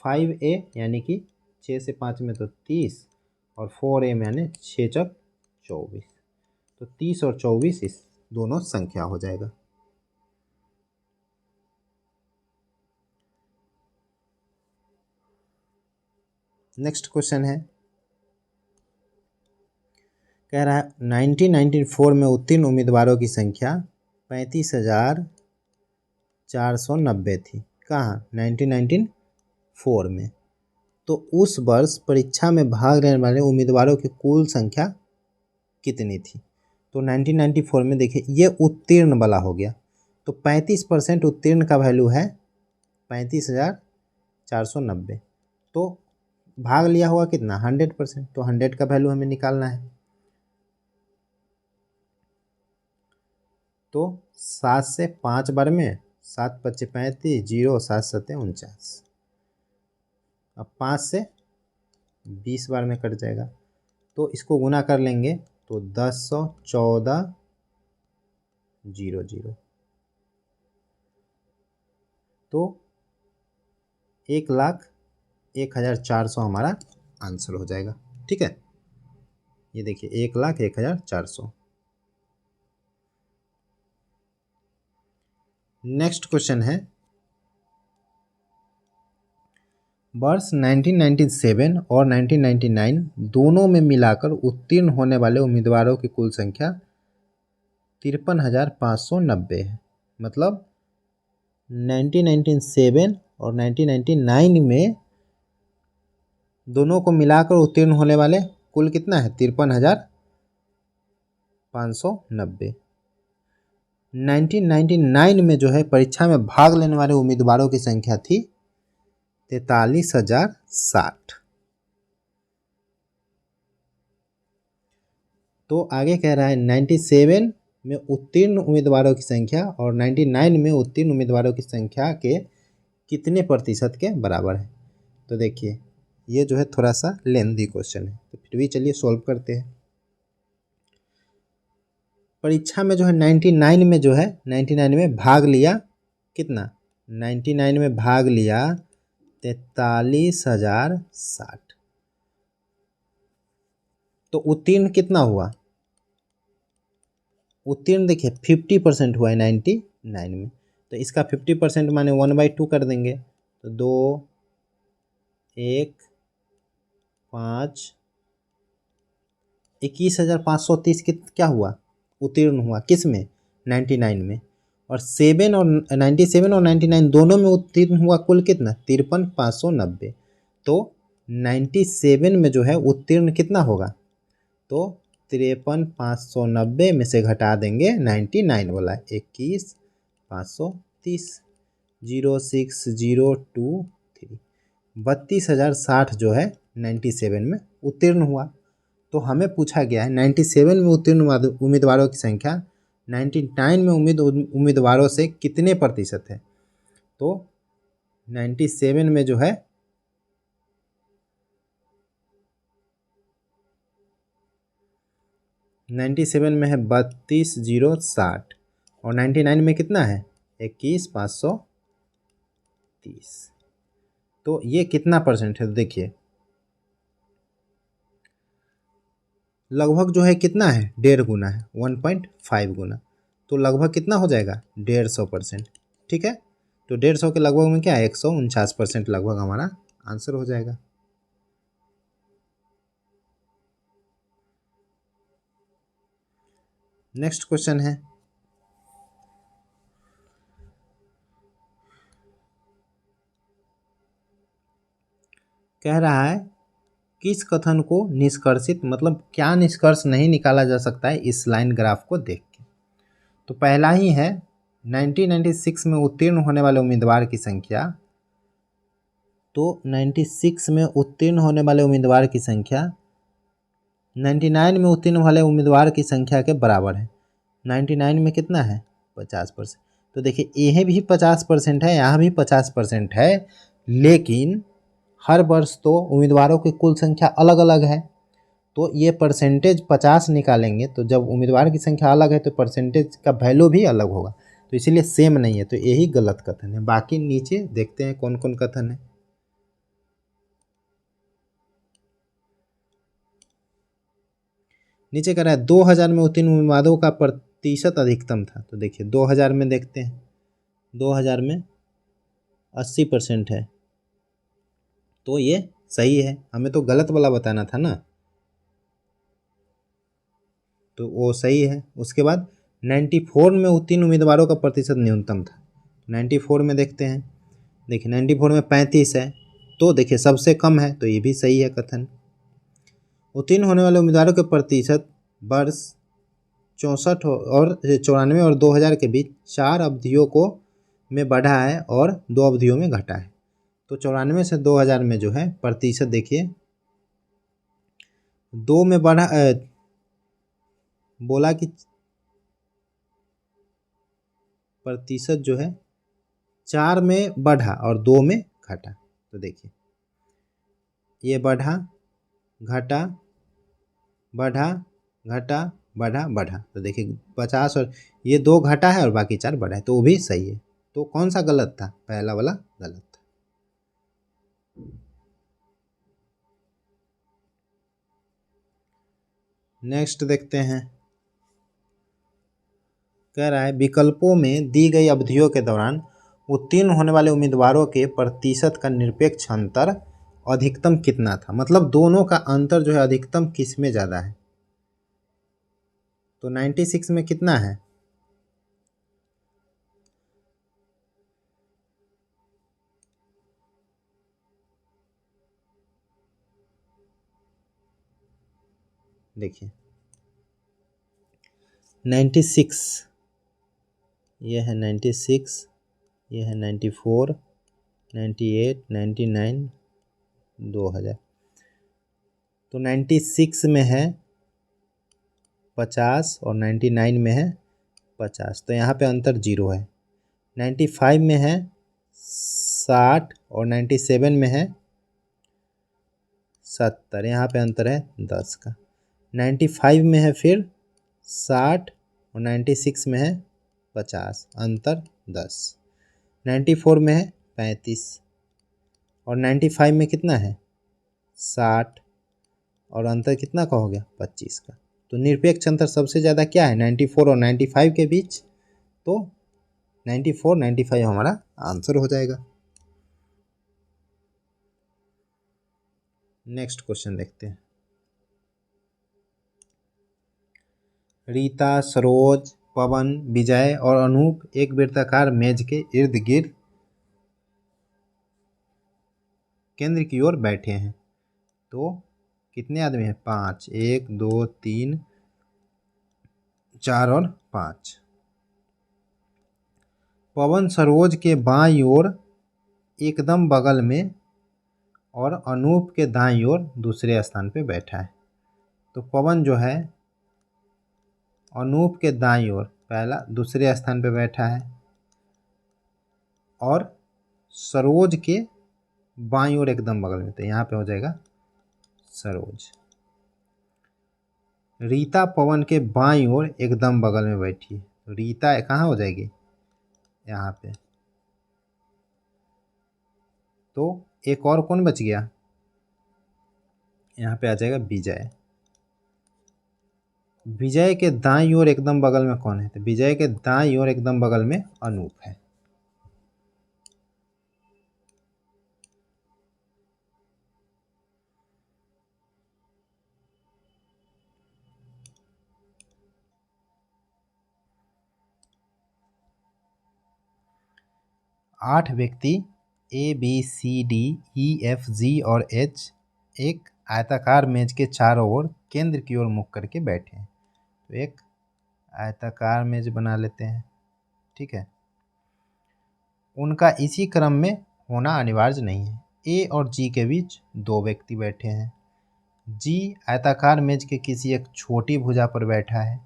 5a यानी कि 6 से 5 में तो 30 और 4a में यानी 6 चौक 24, तो 30 और 24 इस दोनों संख्या हो जाएगा। नेक्स्ट क्वेश्चन है कह रहा है 1994 में उत्तीर्ण उम्मीदवारों की संख्या 35,490 थी। कहाँ? 1994 में। तो उस वर्ष परीक्षा में भाग लेने वाले उम्मीदवारों की कुल संख्या कितनी थी? तो 1994 में देखिए ये उत्तीर्ण वाला हो गया, तो 35% उत्तीर्ण का वैल्यू है 35,490, तो भाग लिया हुआ कितना? 100%, तो 100 का वैल्यू हमें निकालना है। तो 7 से 5 बार में 7 × 5 = 35, 0 7 × 7 = 49, अब 5 से 20 बार में कट जाएगा, तो इसको गुना कर लेंगे तो 10,114,000, तो 1,01,400 हमारा आंसर हो जाएगा। ठीक है, ये देखिए 1,01,400। नेक्स्ट क्वेश्चन है वर्ष 1997 और 1999 दोनों में मिलाकर उत्तीर्ण होने वाले उम्मीदवारों की कुल संख्या 53,590 है। मतलब 1997 और 1999 में दोनों को मिलाकर उत्तीर्ण होने वाले कुल कितना है? 53,590। 1999 में जो है परीक्षा में भाग लेने वाले उम्मीदवारों की संख्या थी 43,060। तो आगे कह रहा है 97 में उत्तीर्ण उम्मीदवारों की संख्या और 99 में उत्तीर्ण उम्मीदवारों की संख्या के कितने प्रतिशत के बराबर है? तो देखिए ये जो है थोड़ा सा लेंथी क्वेश्चन है, तो फिर भी चलिए सॉल्व करते हैं। परीक्षा में जो है 99 में जो है 99 में भाग लिया कितना, 99 में भाग लिया 43,060। तो उत्तीर्ण कितना हुआ, उत्तीर्ण देखिए 50% हुआ है 99 में, तो इसका 50% माने 1/2 कर देंगे, तो 2 1 5 21,530 क्या हुआ, उत्तीर्ण हुआ किस में, 99 में। और 7 और 97 और 99 दोनों में उत्तीर्ण हुआ कुल कितना, 53,590। तो 97 में जो है उत्तीर्ण कितना होगा, तो 53,590 में से घटा देंगे 99 वाला 21,530, 06023, 32,060 जो है 97 में उत्तीर्ण हुआ। तो हमें पूछा गया है 97 में उत्तीर्ण उम्मीदवारों की संख्या 99 में उम्मीदवारों से कितने प्रतिशत है। तो 97 में जो है 97 में है 32,060 और 99 में कितना है 21,530। तो ये कितना परसेंट है, देखिए लगभग जो है कितना है 1.5 गुना है, 1.5 गुना, तो लगभग कितना हो जाएगा 150%। ठीक है, तो 150 के लगभग में क्या है 149% लगभग हमारा आंसर हो जाएगा। नेक्स्ट क्वेश्चन है, कह रहा है किस कथन को निष्कर्षित, मतलब क्या निष्कर्ष नहीं निकाला जा सकता है इस लाइन ग्राफ को देख के। तो पहला ही है 1996 में उत्तीर्ण होने वाले उम्मीदवार की संख्या, तो 96 में उत्तीर्ण होने वाले उम्मीदवार की संख्या 99 में उत्तीर्ण वाले उम्मीदवार की संख्या के बराबर है। 99 में कितना है 50%, तो देखिए यह भी 50% है, यहाँ भी 50% है, लेकिन हर वर्ष तो उम्मीदवारों की कुल संख्या अलग अलग है, तो ये परसेंटेज 50 निकालेंगे, तो जब उम्मीदवार की संख्या अलग है तो परसेंटेज का वैल्यू भी अलग होगा, तो इसीलिए सेम नहीं है, तो यही गलत कथन है। बाकी नीचे देखते हैं कौन कौन कथन है। नीचे कह रहा है 2000 में उत्तीर्ण उम्मीदवारों का प्रतिशत अधिकतम था, तो देखिए 2000 में देखते हैं, 2000 में 80% है, तो ये सही है, हमें तो गलत वाला बताना था ना, तो वो सही है। उसके बाद 94 में उत्तीर्ण उम्मीदवारों का प्रतिशत न्यूनतम था, 94 में देखते हैं, देखिए 94 में 35 है, तो देखिए सबसे कम है, तो ये भी सही है कथन। उत्तीर्ण होने वाले उम्मीदवारों के प्रतिशत वर्ष 64 और 94 और 2000 के बीच 4 अवधियों को में बढ़ा है और 2 अवधियों में घटा है। तो 94 से 2000 में जो है प्रतिशत देखिए 2 में बढ़ा, बोला कि प्रतिशत जो है 4 में बढ़ा और 2 में घटा, तो देखिए ये बढ़ा घटा बढ़ा घटा बढ़ा बढ़ा, तो देखिए 50 और ये 2 घटा है और बाकी 4 बढ़ा है, तो वो भी सही है। तो कौन सा गलत था, पहला वाला गलत था। नेक्स्ट देखते हैं, कह रहा है विकल्पों में दी गई अवधियों के दौरान उत्तीर्ण होने वाले उम्मीदवारों के प्रतिशत का निरपेक्ष अंतर अधिकतम कितना था, मतलब दोनों का अंतर जो है अधिकतम किस में ज़्यादा है। तो 96 में कितना है, देखिए 96, ये है 96, ये है 94, 98, 99, 2000। तो 96 में है 50 और 99 में है 50, तो यहाँ पे अंतर 0 है। 95 में है 60 और 97 में है 70, यहाँ पे अंतर है 10 का। 95 में है फिर 60 और 96 में है 50, अंतर 10। 94 में है 35 और 95 में कितना है 60 और अंतर कितना का हो गया 25 का। तो निरपेक्ष अंतर सबसे ज़्यादा क्या है 94 और 95 के बीच, तो 94 95 हमारा आंसर हो जाएगा। नेक्स्ट क्वेश्चन देखते हैं। रीता, सरोज, पवन, विजय और अनूप एक वृत्ताकार मेज के इर्द गिर्द केंद्र की ओर बैठे हैं। तो कितने आदमी हैं 5, 1 2 3 4 और 5। पवन सरोज के बाईं ओर एकदम बगल में और अनूप के दाईं ओर दूसरे स्थान पे बैठा है। तो पवन जो है अनूप के दाईं ओर पहला दूसरे स्थान पे बैठा है और सरोज के बाईं ओर एकदम बगल में, तो यहाँ पे हो जाएगा सरोज। रीता पवन के बाईं ओर एकदम बगल में बैठी है, तो रीता कहाँ हो जाएगी यहाँ पे। तो एक और कौन बच गया, यहाँ पे आ जाएगा विजय। विजय के दाईं ओर एकदम बगल में कौन है, तो विजय के दाईं ओर एकदम बगल में अनूप है। आठ व्यक्ति A B C D E F G और एच एक आयताकार मेज के चारों ओर केंद्र की ओर मुख करके बैठे हैं। तो एक आयताकार मेज बना लेते हैं, ठीक है। उनका इसी क्रम में होना अनिवार्य नहीं है। ए और जी के बीच दो व्यक्ति बैठे हैं। जी आयताकार मेज के किसी एक छोटी भुजा पर बैठा है,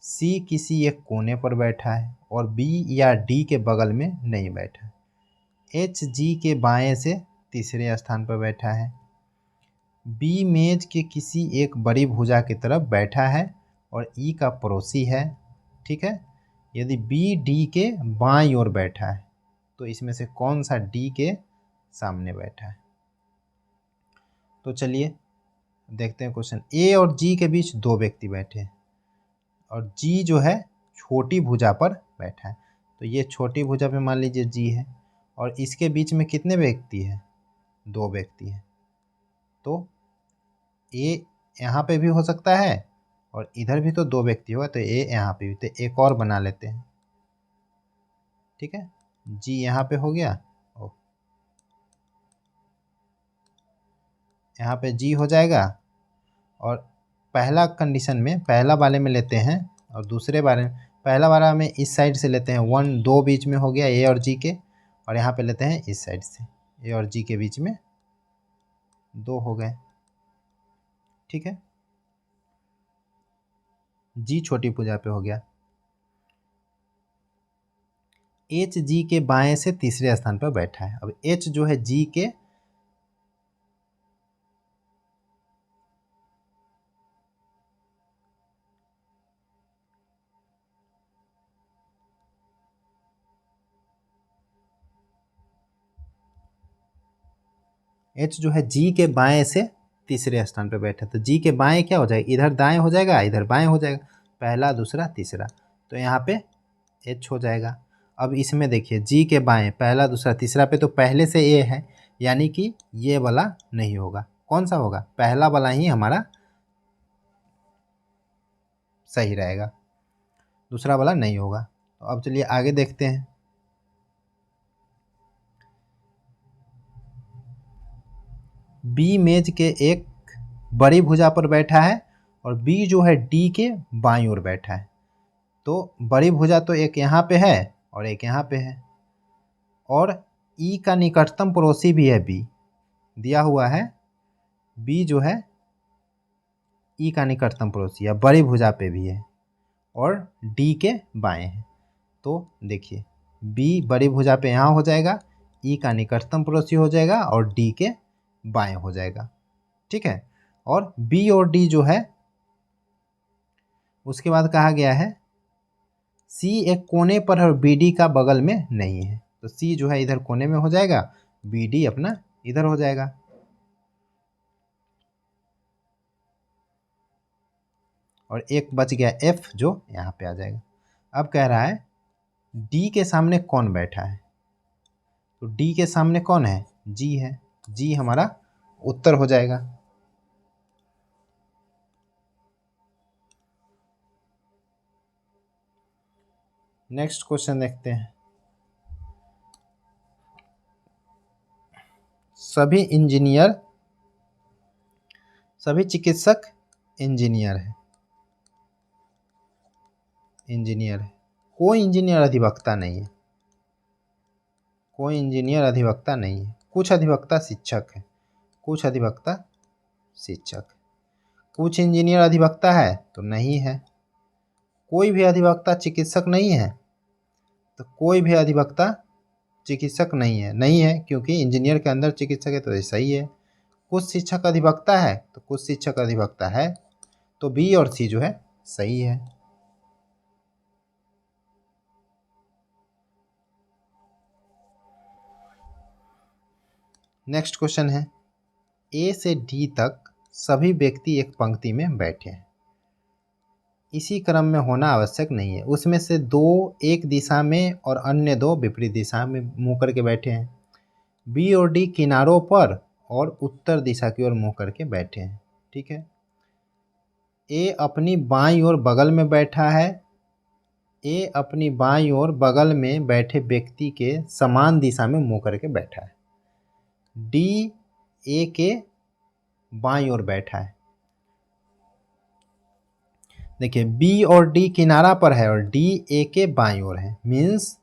सी किसी एक कोने पर बैठा है और बी या डी के बगल में नहीं बैठा है। एच जी के बाएं से तीसरे स्थान पर बैठा है। बी मेज के किसी एक बड़ी भुजा की तरफ बैठा है और ई का पड़ोसी है, ठीक है। यदि बी डी के बाईं ओर बैठा है तो इसमें से कौन सा डी के सामने बैठा है। तो चलिए देखते हैं क्वेश्चन। ए और जी के बीच दो व्यक्ति बैठे हैं और जी जो है छोटी भुजा पर बैठा है। तो ये छोटी भुजा पे मान लीजिए जी है और इसके बीच में कितने व्यक्ति हैं, दो व्यक्ति हैं। तो ए यहाँ पे भी हो सकता है और इधर भी तो दो व्यक्ति होगा, तो ए यहाँ पे भी, तो एक और बना लेते हैं, ठीक है। जी यहाँ पे हो गया, यहाँ पे जी हो जाएगा और पहला कंडीशन में पहला वाले में लेते हैं और दूसरे बारे में पहला वाला में इस साइड से लेते हैं 1 2 बीच में हो गया ए और जी के, और यहाँ पे लेते हैं इस साइड से ए और जी के बीच में 2 हो गए, ठीक है। जी छोटी भुजा पे हो गया। एच जी के बाएं से तीसरे स्थान पर बैठा है। अब एच जो है जी के एच जो है जी के बाएं से तीसरे स्थान पर बैठा, तो जी के बाएं क्या हो जाएगा, इधर दाएं हो जाएगा इधर बाएं हो जाएगा, पहला दूसरा तीसरा, तो यहाँ पे एच हो जाएगा। अब इसमें देखिए जी के बाएं पहला दूसरा तीसरा पे तो पहले से ए है, यानी कि ये वाला नहीं होगा। कौन सा होगा, पहला वाला ही हमारा सही रहेगा, दूसरा वाला नहीं होगा। तो अब चलिए आगे देखते हैं। बी मेज के एक बड़ी भुजा पर बैठा है और बी जो है डी के बाईं ओर बैठा है। तो बड़ी भुजा तो एक यहाँ पे है और एक यहाँ पे है, और ई का निकटतम पड़ोसी भी है बी, दिया हुआ है बी जो है ई का निकटतम पड़ोसी या बड़ी भुजा पे भी है और डी के बाएं है। तो देखिए बी बड़ी भुजा पे यहाँ हो जाएगा, ई का निकटतम पड़ोसी हो जाएगा और डी के बाएं हो जाएगा। ठीक है। और बी और डी जो है उसके बाद कहा गया है सी एक कोने पर है और बी डी का बगल में नहीं है, तो सी जो है इधर कोने में हो जाएगा, बी डी अपना इधर हो जाएगा। और एक बच गया एफ जो यहाँ पे आ जाएगा। अब कह रहा है डी के सामने कौन बैठा है, तो डी के सामने कौन है, जी है, जी हमारा उत्तर हो जाएगा। नेक्स्ट क्वेश्चन देखते हैं। सभी चिकित्सक इंजीनियर है, कोई इंजीनियर अधिवक्ता नहीं है, कोई इंजीनियर अधिवक्ता नहीं है, कुछ अधिवक्ता शिक्षक है, कुछ अधिवक्ता शिक्षक, कुछ इंजीनियर अधिवक्ता है तो नहीं है, कोई भी अधिवक्ता चिकित्सक नहीं है, तो कोई भी अधिवक्ता चिकित्सक नहीं है, नहीं है क्योंकि इंजीनियर के अंदर चिकित्सक है तो ये सही है। कुछ शिक्षक अधिवक्ता है तो कुछ शिक्षक अधिवक्ता है, तो बी और सी जो है सही है। नेक्स्ट क्वेश्चन है ए से डी तक सभी व्यक्ति एक पंक्ति में बैठे हैं, इसी क्रम में होना आवश्यक नहीं है, उसमें से दो एक दिशा में और अन्य दो विपरीत दिशा में मुंह करके बैठे हैं। बी और डी किनारों पर और उत्तर दिशा की ओर मुंह करके बैठे हैं, ठीक है। ए अपनी बाईं ओर बगल में बैठा है, ए अपनी बाईं ओर बगल में बैठे व्यक्ति के समान दिशा में मुंह करके बैठा है। डी ए के बाईं ओर बैठा है। देखिए बी और डी किनारा पर है और डी ए के बाईं ओर है, मीन्स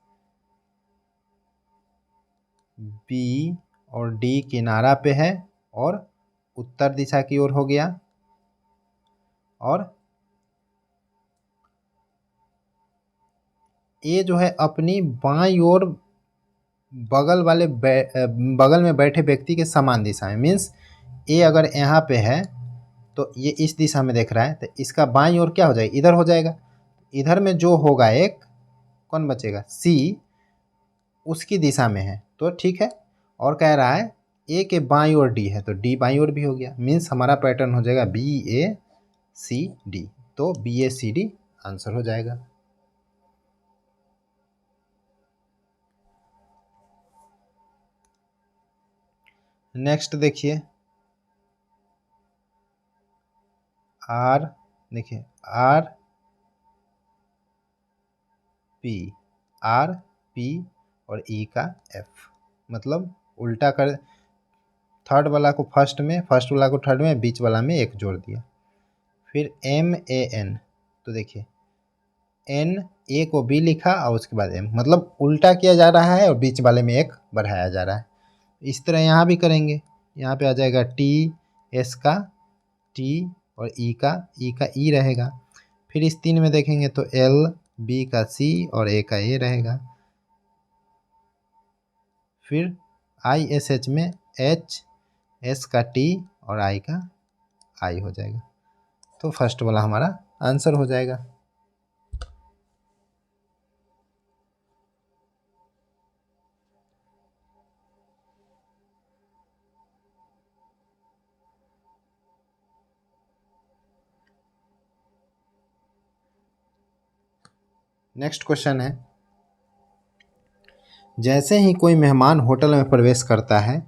बी और डी किनारा पे है और उत्तर दिशा की ओर हो गया, और ए जो है अपनी बाईं ओर बगल में बैठे व्यक्ति के समान दिशा में, मीन्स ए अगर यहाँ पे है तो ये इस दिशा में देख रहा है तो इसका बाईं ओर क्या हो जाएगा, इधर हो जाएगा। इधर में जो होगा एक कौन बचेगा, सी उसकी दिशा में है तो ठीक है। और कह रहा है ए के बाईं ओर डी है तो डी बाईं ओर भी हो गया, मीन्स हमारा पैटर्न हो जाएगा बी ए सी डी, तो बी ए सी डी आंसर हो जाएगा। नेक्स्ट देखिए आर, देखिए आर पी और ई का एफ, मतलब उल्टा कर, थर्ड वाला को फर्स्ट में, फर्स्ट वाला को थर्ड में, बीच वाला में एक जोड़ दिया। फिर एम ए एन, तो देखिए एन ए को बी लिखा और उसके बाद एम, मतलब उल्टा किया जा रहा है और बीच वाले में एक बढ़ाया जा रहा है। इस तरह यहाँ भी करेंगे, यहाँ पे आ जाएगा टी एस का टी और ई का ई रहेगा। फिर इस तीन में देखेंगे तो एल बी का सी और ए का ए रहेगा। फिर आई एस एच में एच एस का टी और आई का आई हो जाएगा, तो फर्स्ट वाला हमारा आंसर हो जाएगा। नेक्स्ट क्वेश्चन है जैसे ही कोई मेहमान होटल में प्रवेश करता है,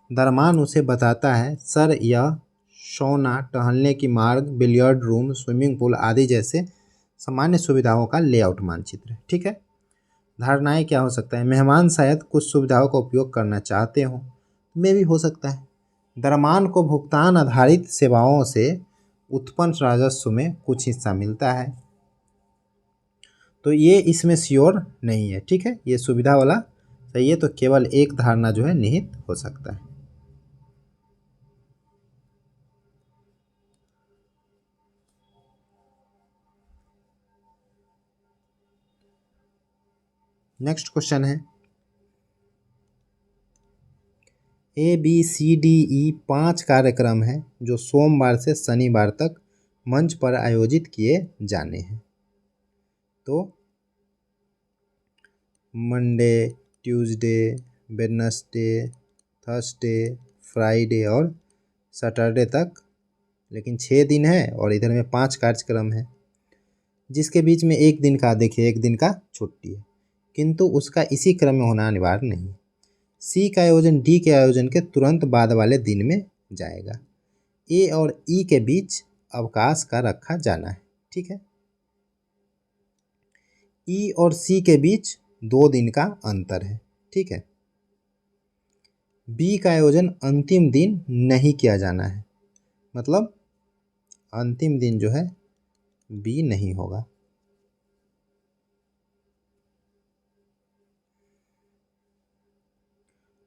दरमान उसे बताता है सर यह सोना, टहलने की मार्ग, बिलियर्ड रूम, स्विमिंग पूल आदि जैसे सामान्य सुविधाओं का लेआउट मानचित्र है, ठीक है। धारणाएं क्या हो सकता है, मेहमान शायद कुछ सुविधाओं का उपयोग करना चाहते हों, में भी हो सकता है। दरमान को भुगतान आधारित सेवाओं से उत्पन्न राजस्व में कुछ हिस्सा मिलता है, तो ये इसमें श्योर नहीं है, ठीक है। ये सुविधा वाला सही है, तो केवल एक धारणा जो है निहित हो सकता है। नेक्स्ट क्वेश्चन है ABCDE 5 कार्यक्रम हैं जो सोमवार से शनिवार तक मंच पर आयोजित किए जाने हैं। तो Monday, Tuesday, Wednesday, Thursday, Friday और सैटरडे तक, लेकिन 6 दिन है और इधर में 5 कार्यक्रम है, जिसके बीच में एक दिन का, देखिए एक दिन का छुट्टी है, किंतु उसका इसी क्रम में होना अनिवार्य नहीं। सी का आयोजन डी के आयोजन के तुरंत बाद वाले दिन में जाएगा। ए और ई के बीच अवकाश का रखा जाना है, ठीक है। ई और सी के बीच 2 दिन का अंतर है, ठीक है। बी का आयोजन अंतिम दिन नहीं किया जाना है, मतलब अंतिम दिन जो है बी नहीं होगा।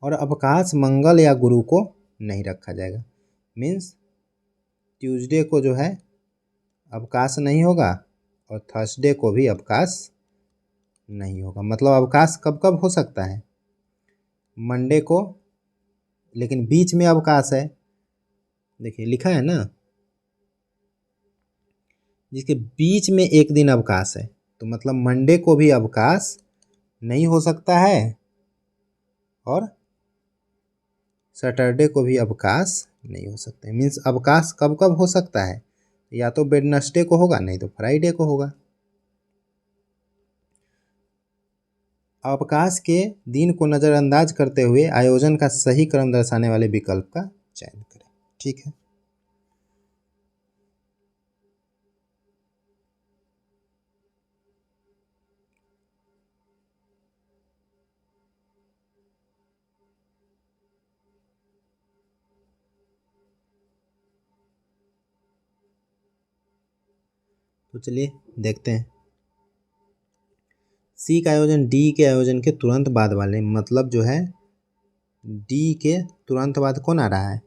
और अवकाश मंगल या गुरु को नहीं रखा जाएगा, मीन्स ट्यूसडे को जो है अवकाश नहीं होगा और थर्सडे को भी अवकाश नहीं होगा। मतलब अवकाश कब कब हो सकता है? मंडे को, लेकिन बीच में अवकाश है, देखिए लिखा है ना, जिसके बीच में एक दिन अवकाश है, तो मतलब मंडे को भी अवकाश नहीं हो सकता है और सैटरडे को भी अवकाश नहीं हो सकता है। मीन्स अवकाश कब कब हो सकता है? या तो वेडनेसडे को होगा, नहीं तो फ्राइडे को होगा। अवकाश के दिन को नज़रअंदाज करते हुए आयोजन का सही क्रम दर्शाने वाले विकल्प का चयन करें, ठीक है। तो चलिए देखते हैं। सी का आयोजन डी के आयोजन के तुरंत बाद वाले, मतलब जो है डी के तुरंत बाद कौन आ रहा है?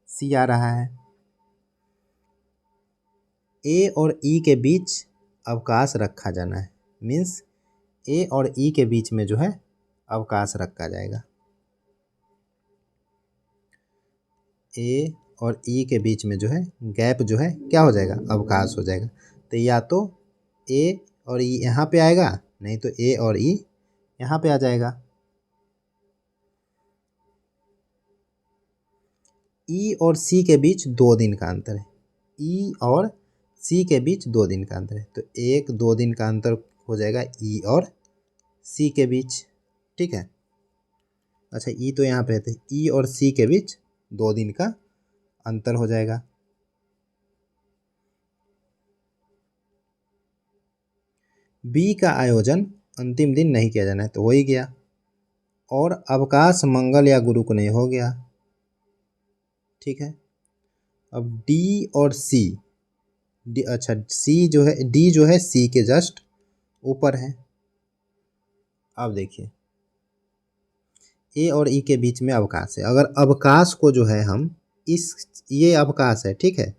सी आ रहा है। ए और ई के बीच अवकाश रखा जाना है, मीन्स ए और ई के बीच में जो है अवकाश रखा जाएगा। ए और ई के बीच में जो है गैप जो है क्या हो जाएगा? अवकाश हो जाएगा। तो या तो ए और ई यहाँ पे आएगा, नहीं तो ए और ई यहाँ पे आ जाएगा। ई और सी के बीच 2 दिन का अंतर है। ई और सी के बीच 2 दिन का अंतर है, तो 1-2 दिन का अंतर हो जाएगा ई और सी के बीच, ठीक है। अच्छा, ई तो यहाँ पे है, तो ई और सी के बीच 2 दिन का अंतर हो जाएगा। बी का आयोजन अंतिम दिन नहीं किया जाना है, तो हो ही गया। और अवकाश मंगल या गुरु को नहीं, हो गया, ठीक है। अब डी और सी, डी, अच्छा सी जो है, डी जो है सी के जस्ट ऊपर है। अब देखिए ए और ई के बीच में अवकाश है। अगर अवकाश को जो है हम ये अवकाश है, ठीक है,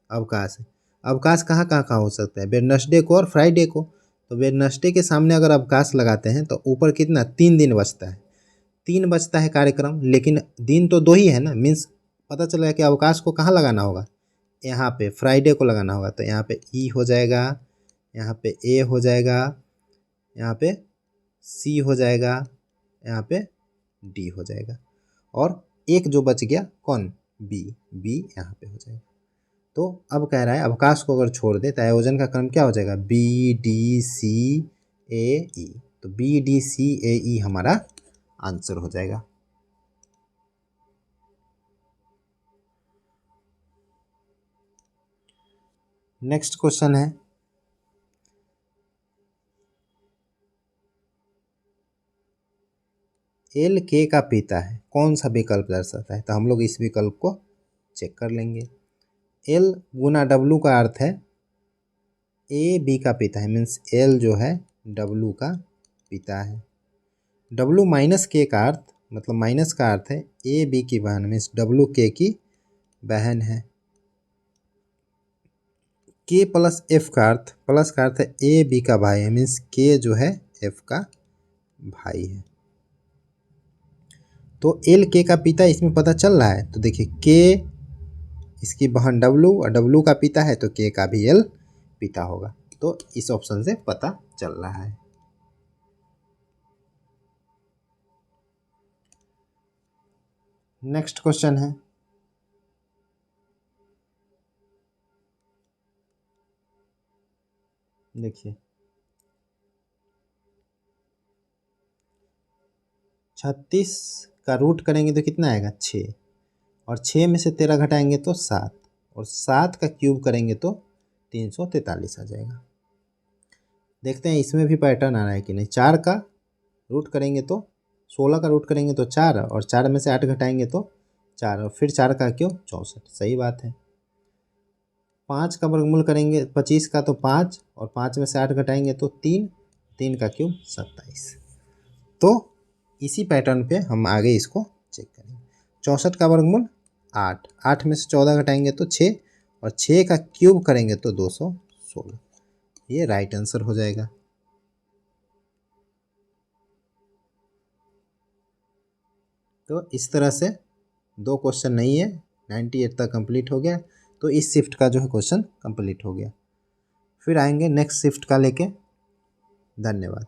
अवकाश है। अवकाश कहाँ कहाँ कहाँ हो सकता है? वेडनेसडे को और फ्राइडे को। तो वेडनेसडे के सामने अगर अवकाश लगाते हैं तो ऊपर कितना? 3 दिन बचता है। 3 बचता है कार्यक्रम, लेकिन दिन तो 2 ही है ना। मीन्स पता चला कि अवकाश को कहाँ लगाना होगा? यहाँ पे फ्राइडे को लगाना होगा। तो यहाँ पे ई हो जाएगा, यहाँ पे ए हो जाएगा, यहाँ पे सी हो जाएगा, यहाँ पे डी हो जाएगा, और एक जो बच गया कौन? बी। बी यहाँ पे हो जाएगा। तो अब कह रहा है अवकाश को अगर छोड़ दे तो आयोजन का क्रम क्या हो जाएगा? बी डी सी ए ई। तो बी डी सी ए ई हमारा आंसर हो जाएगा। नेक्स्ट क्वेश्चन है, एल के का पिता है, कौन सा विकल्प दर्शाता है? तो हम लोग इस विकल्प को चेक कर लेंगे। एल गुना डब्लू का अर्थ है ए बी का पिता है, मीन्स एल जो है डब्लू का पिता है। डब्लू माइनस के का अर्थ, मतलब माइनस का अर्थ है ए बी की बहन, मीन्स डब्लू के की बहन है। के प्लस एफ का अर्थ, प्लस का अर्थ है ए बी का भाई है, मीन्स के जो है एफ का भाई है। तो एल के का पिता इसमें पता चल रहा है, तो देखिए के इसकी बहन डब्लू और डब्लू का पिता है तो के का भी एल पिता होगा। तो इस ऑप्शन से पता चल रहा है। नेक्स्ट क्वेश्चन है, देखिए 36 का रूट करेंगे तो कितना आएगा 6, और 6 में से 13 घटाएंगे तो 7, और 7 का क्यूब करेंगे तो 343 आ जाएगा। देखते हैं इसमें भी पैटर्न आ रहा है कि नहीं। 4 का रूट करेंगे तो 16 का रूट करेंगे तो 4, और 4 में से 8 घटाएंगे तो 4, और फिर 4 का क्यों 64, सही बात है। 5 का वर्गमूल करेंगे 25 का तो 5, और 5 में से 8 घटाएंगे तो 3, 3 का क्यूब 27। तो इसी पैटर्न पे हम आगे इसको चेक करेंगे। 64 का वर्गमूल 8, 8 में से 14 घटाएंगे तो 6, और 6 का क्यूब करेंगे तो 216, ये राइट आंसर हो जाएगा। तो इस तरह से 2 क्वेश्चन नहीं है, 98 तक कंप्लीट हो गया। तो इस शिफ्ट का जो है क्वेश्चन कंप्लीट हो गया। फिर आएंगे नेक्स्ट शिफ्ट का लेके। धन्यवाद।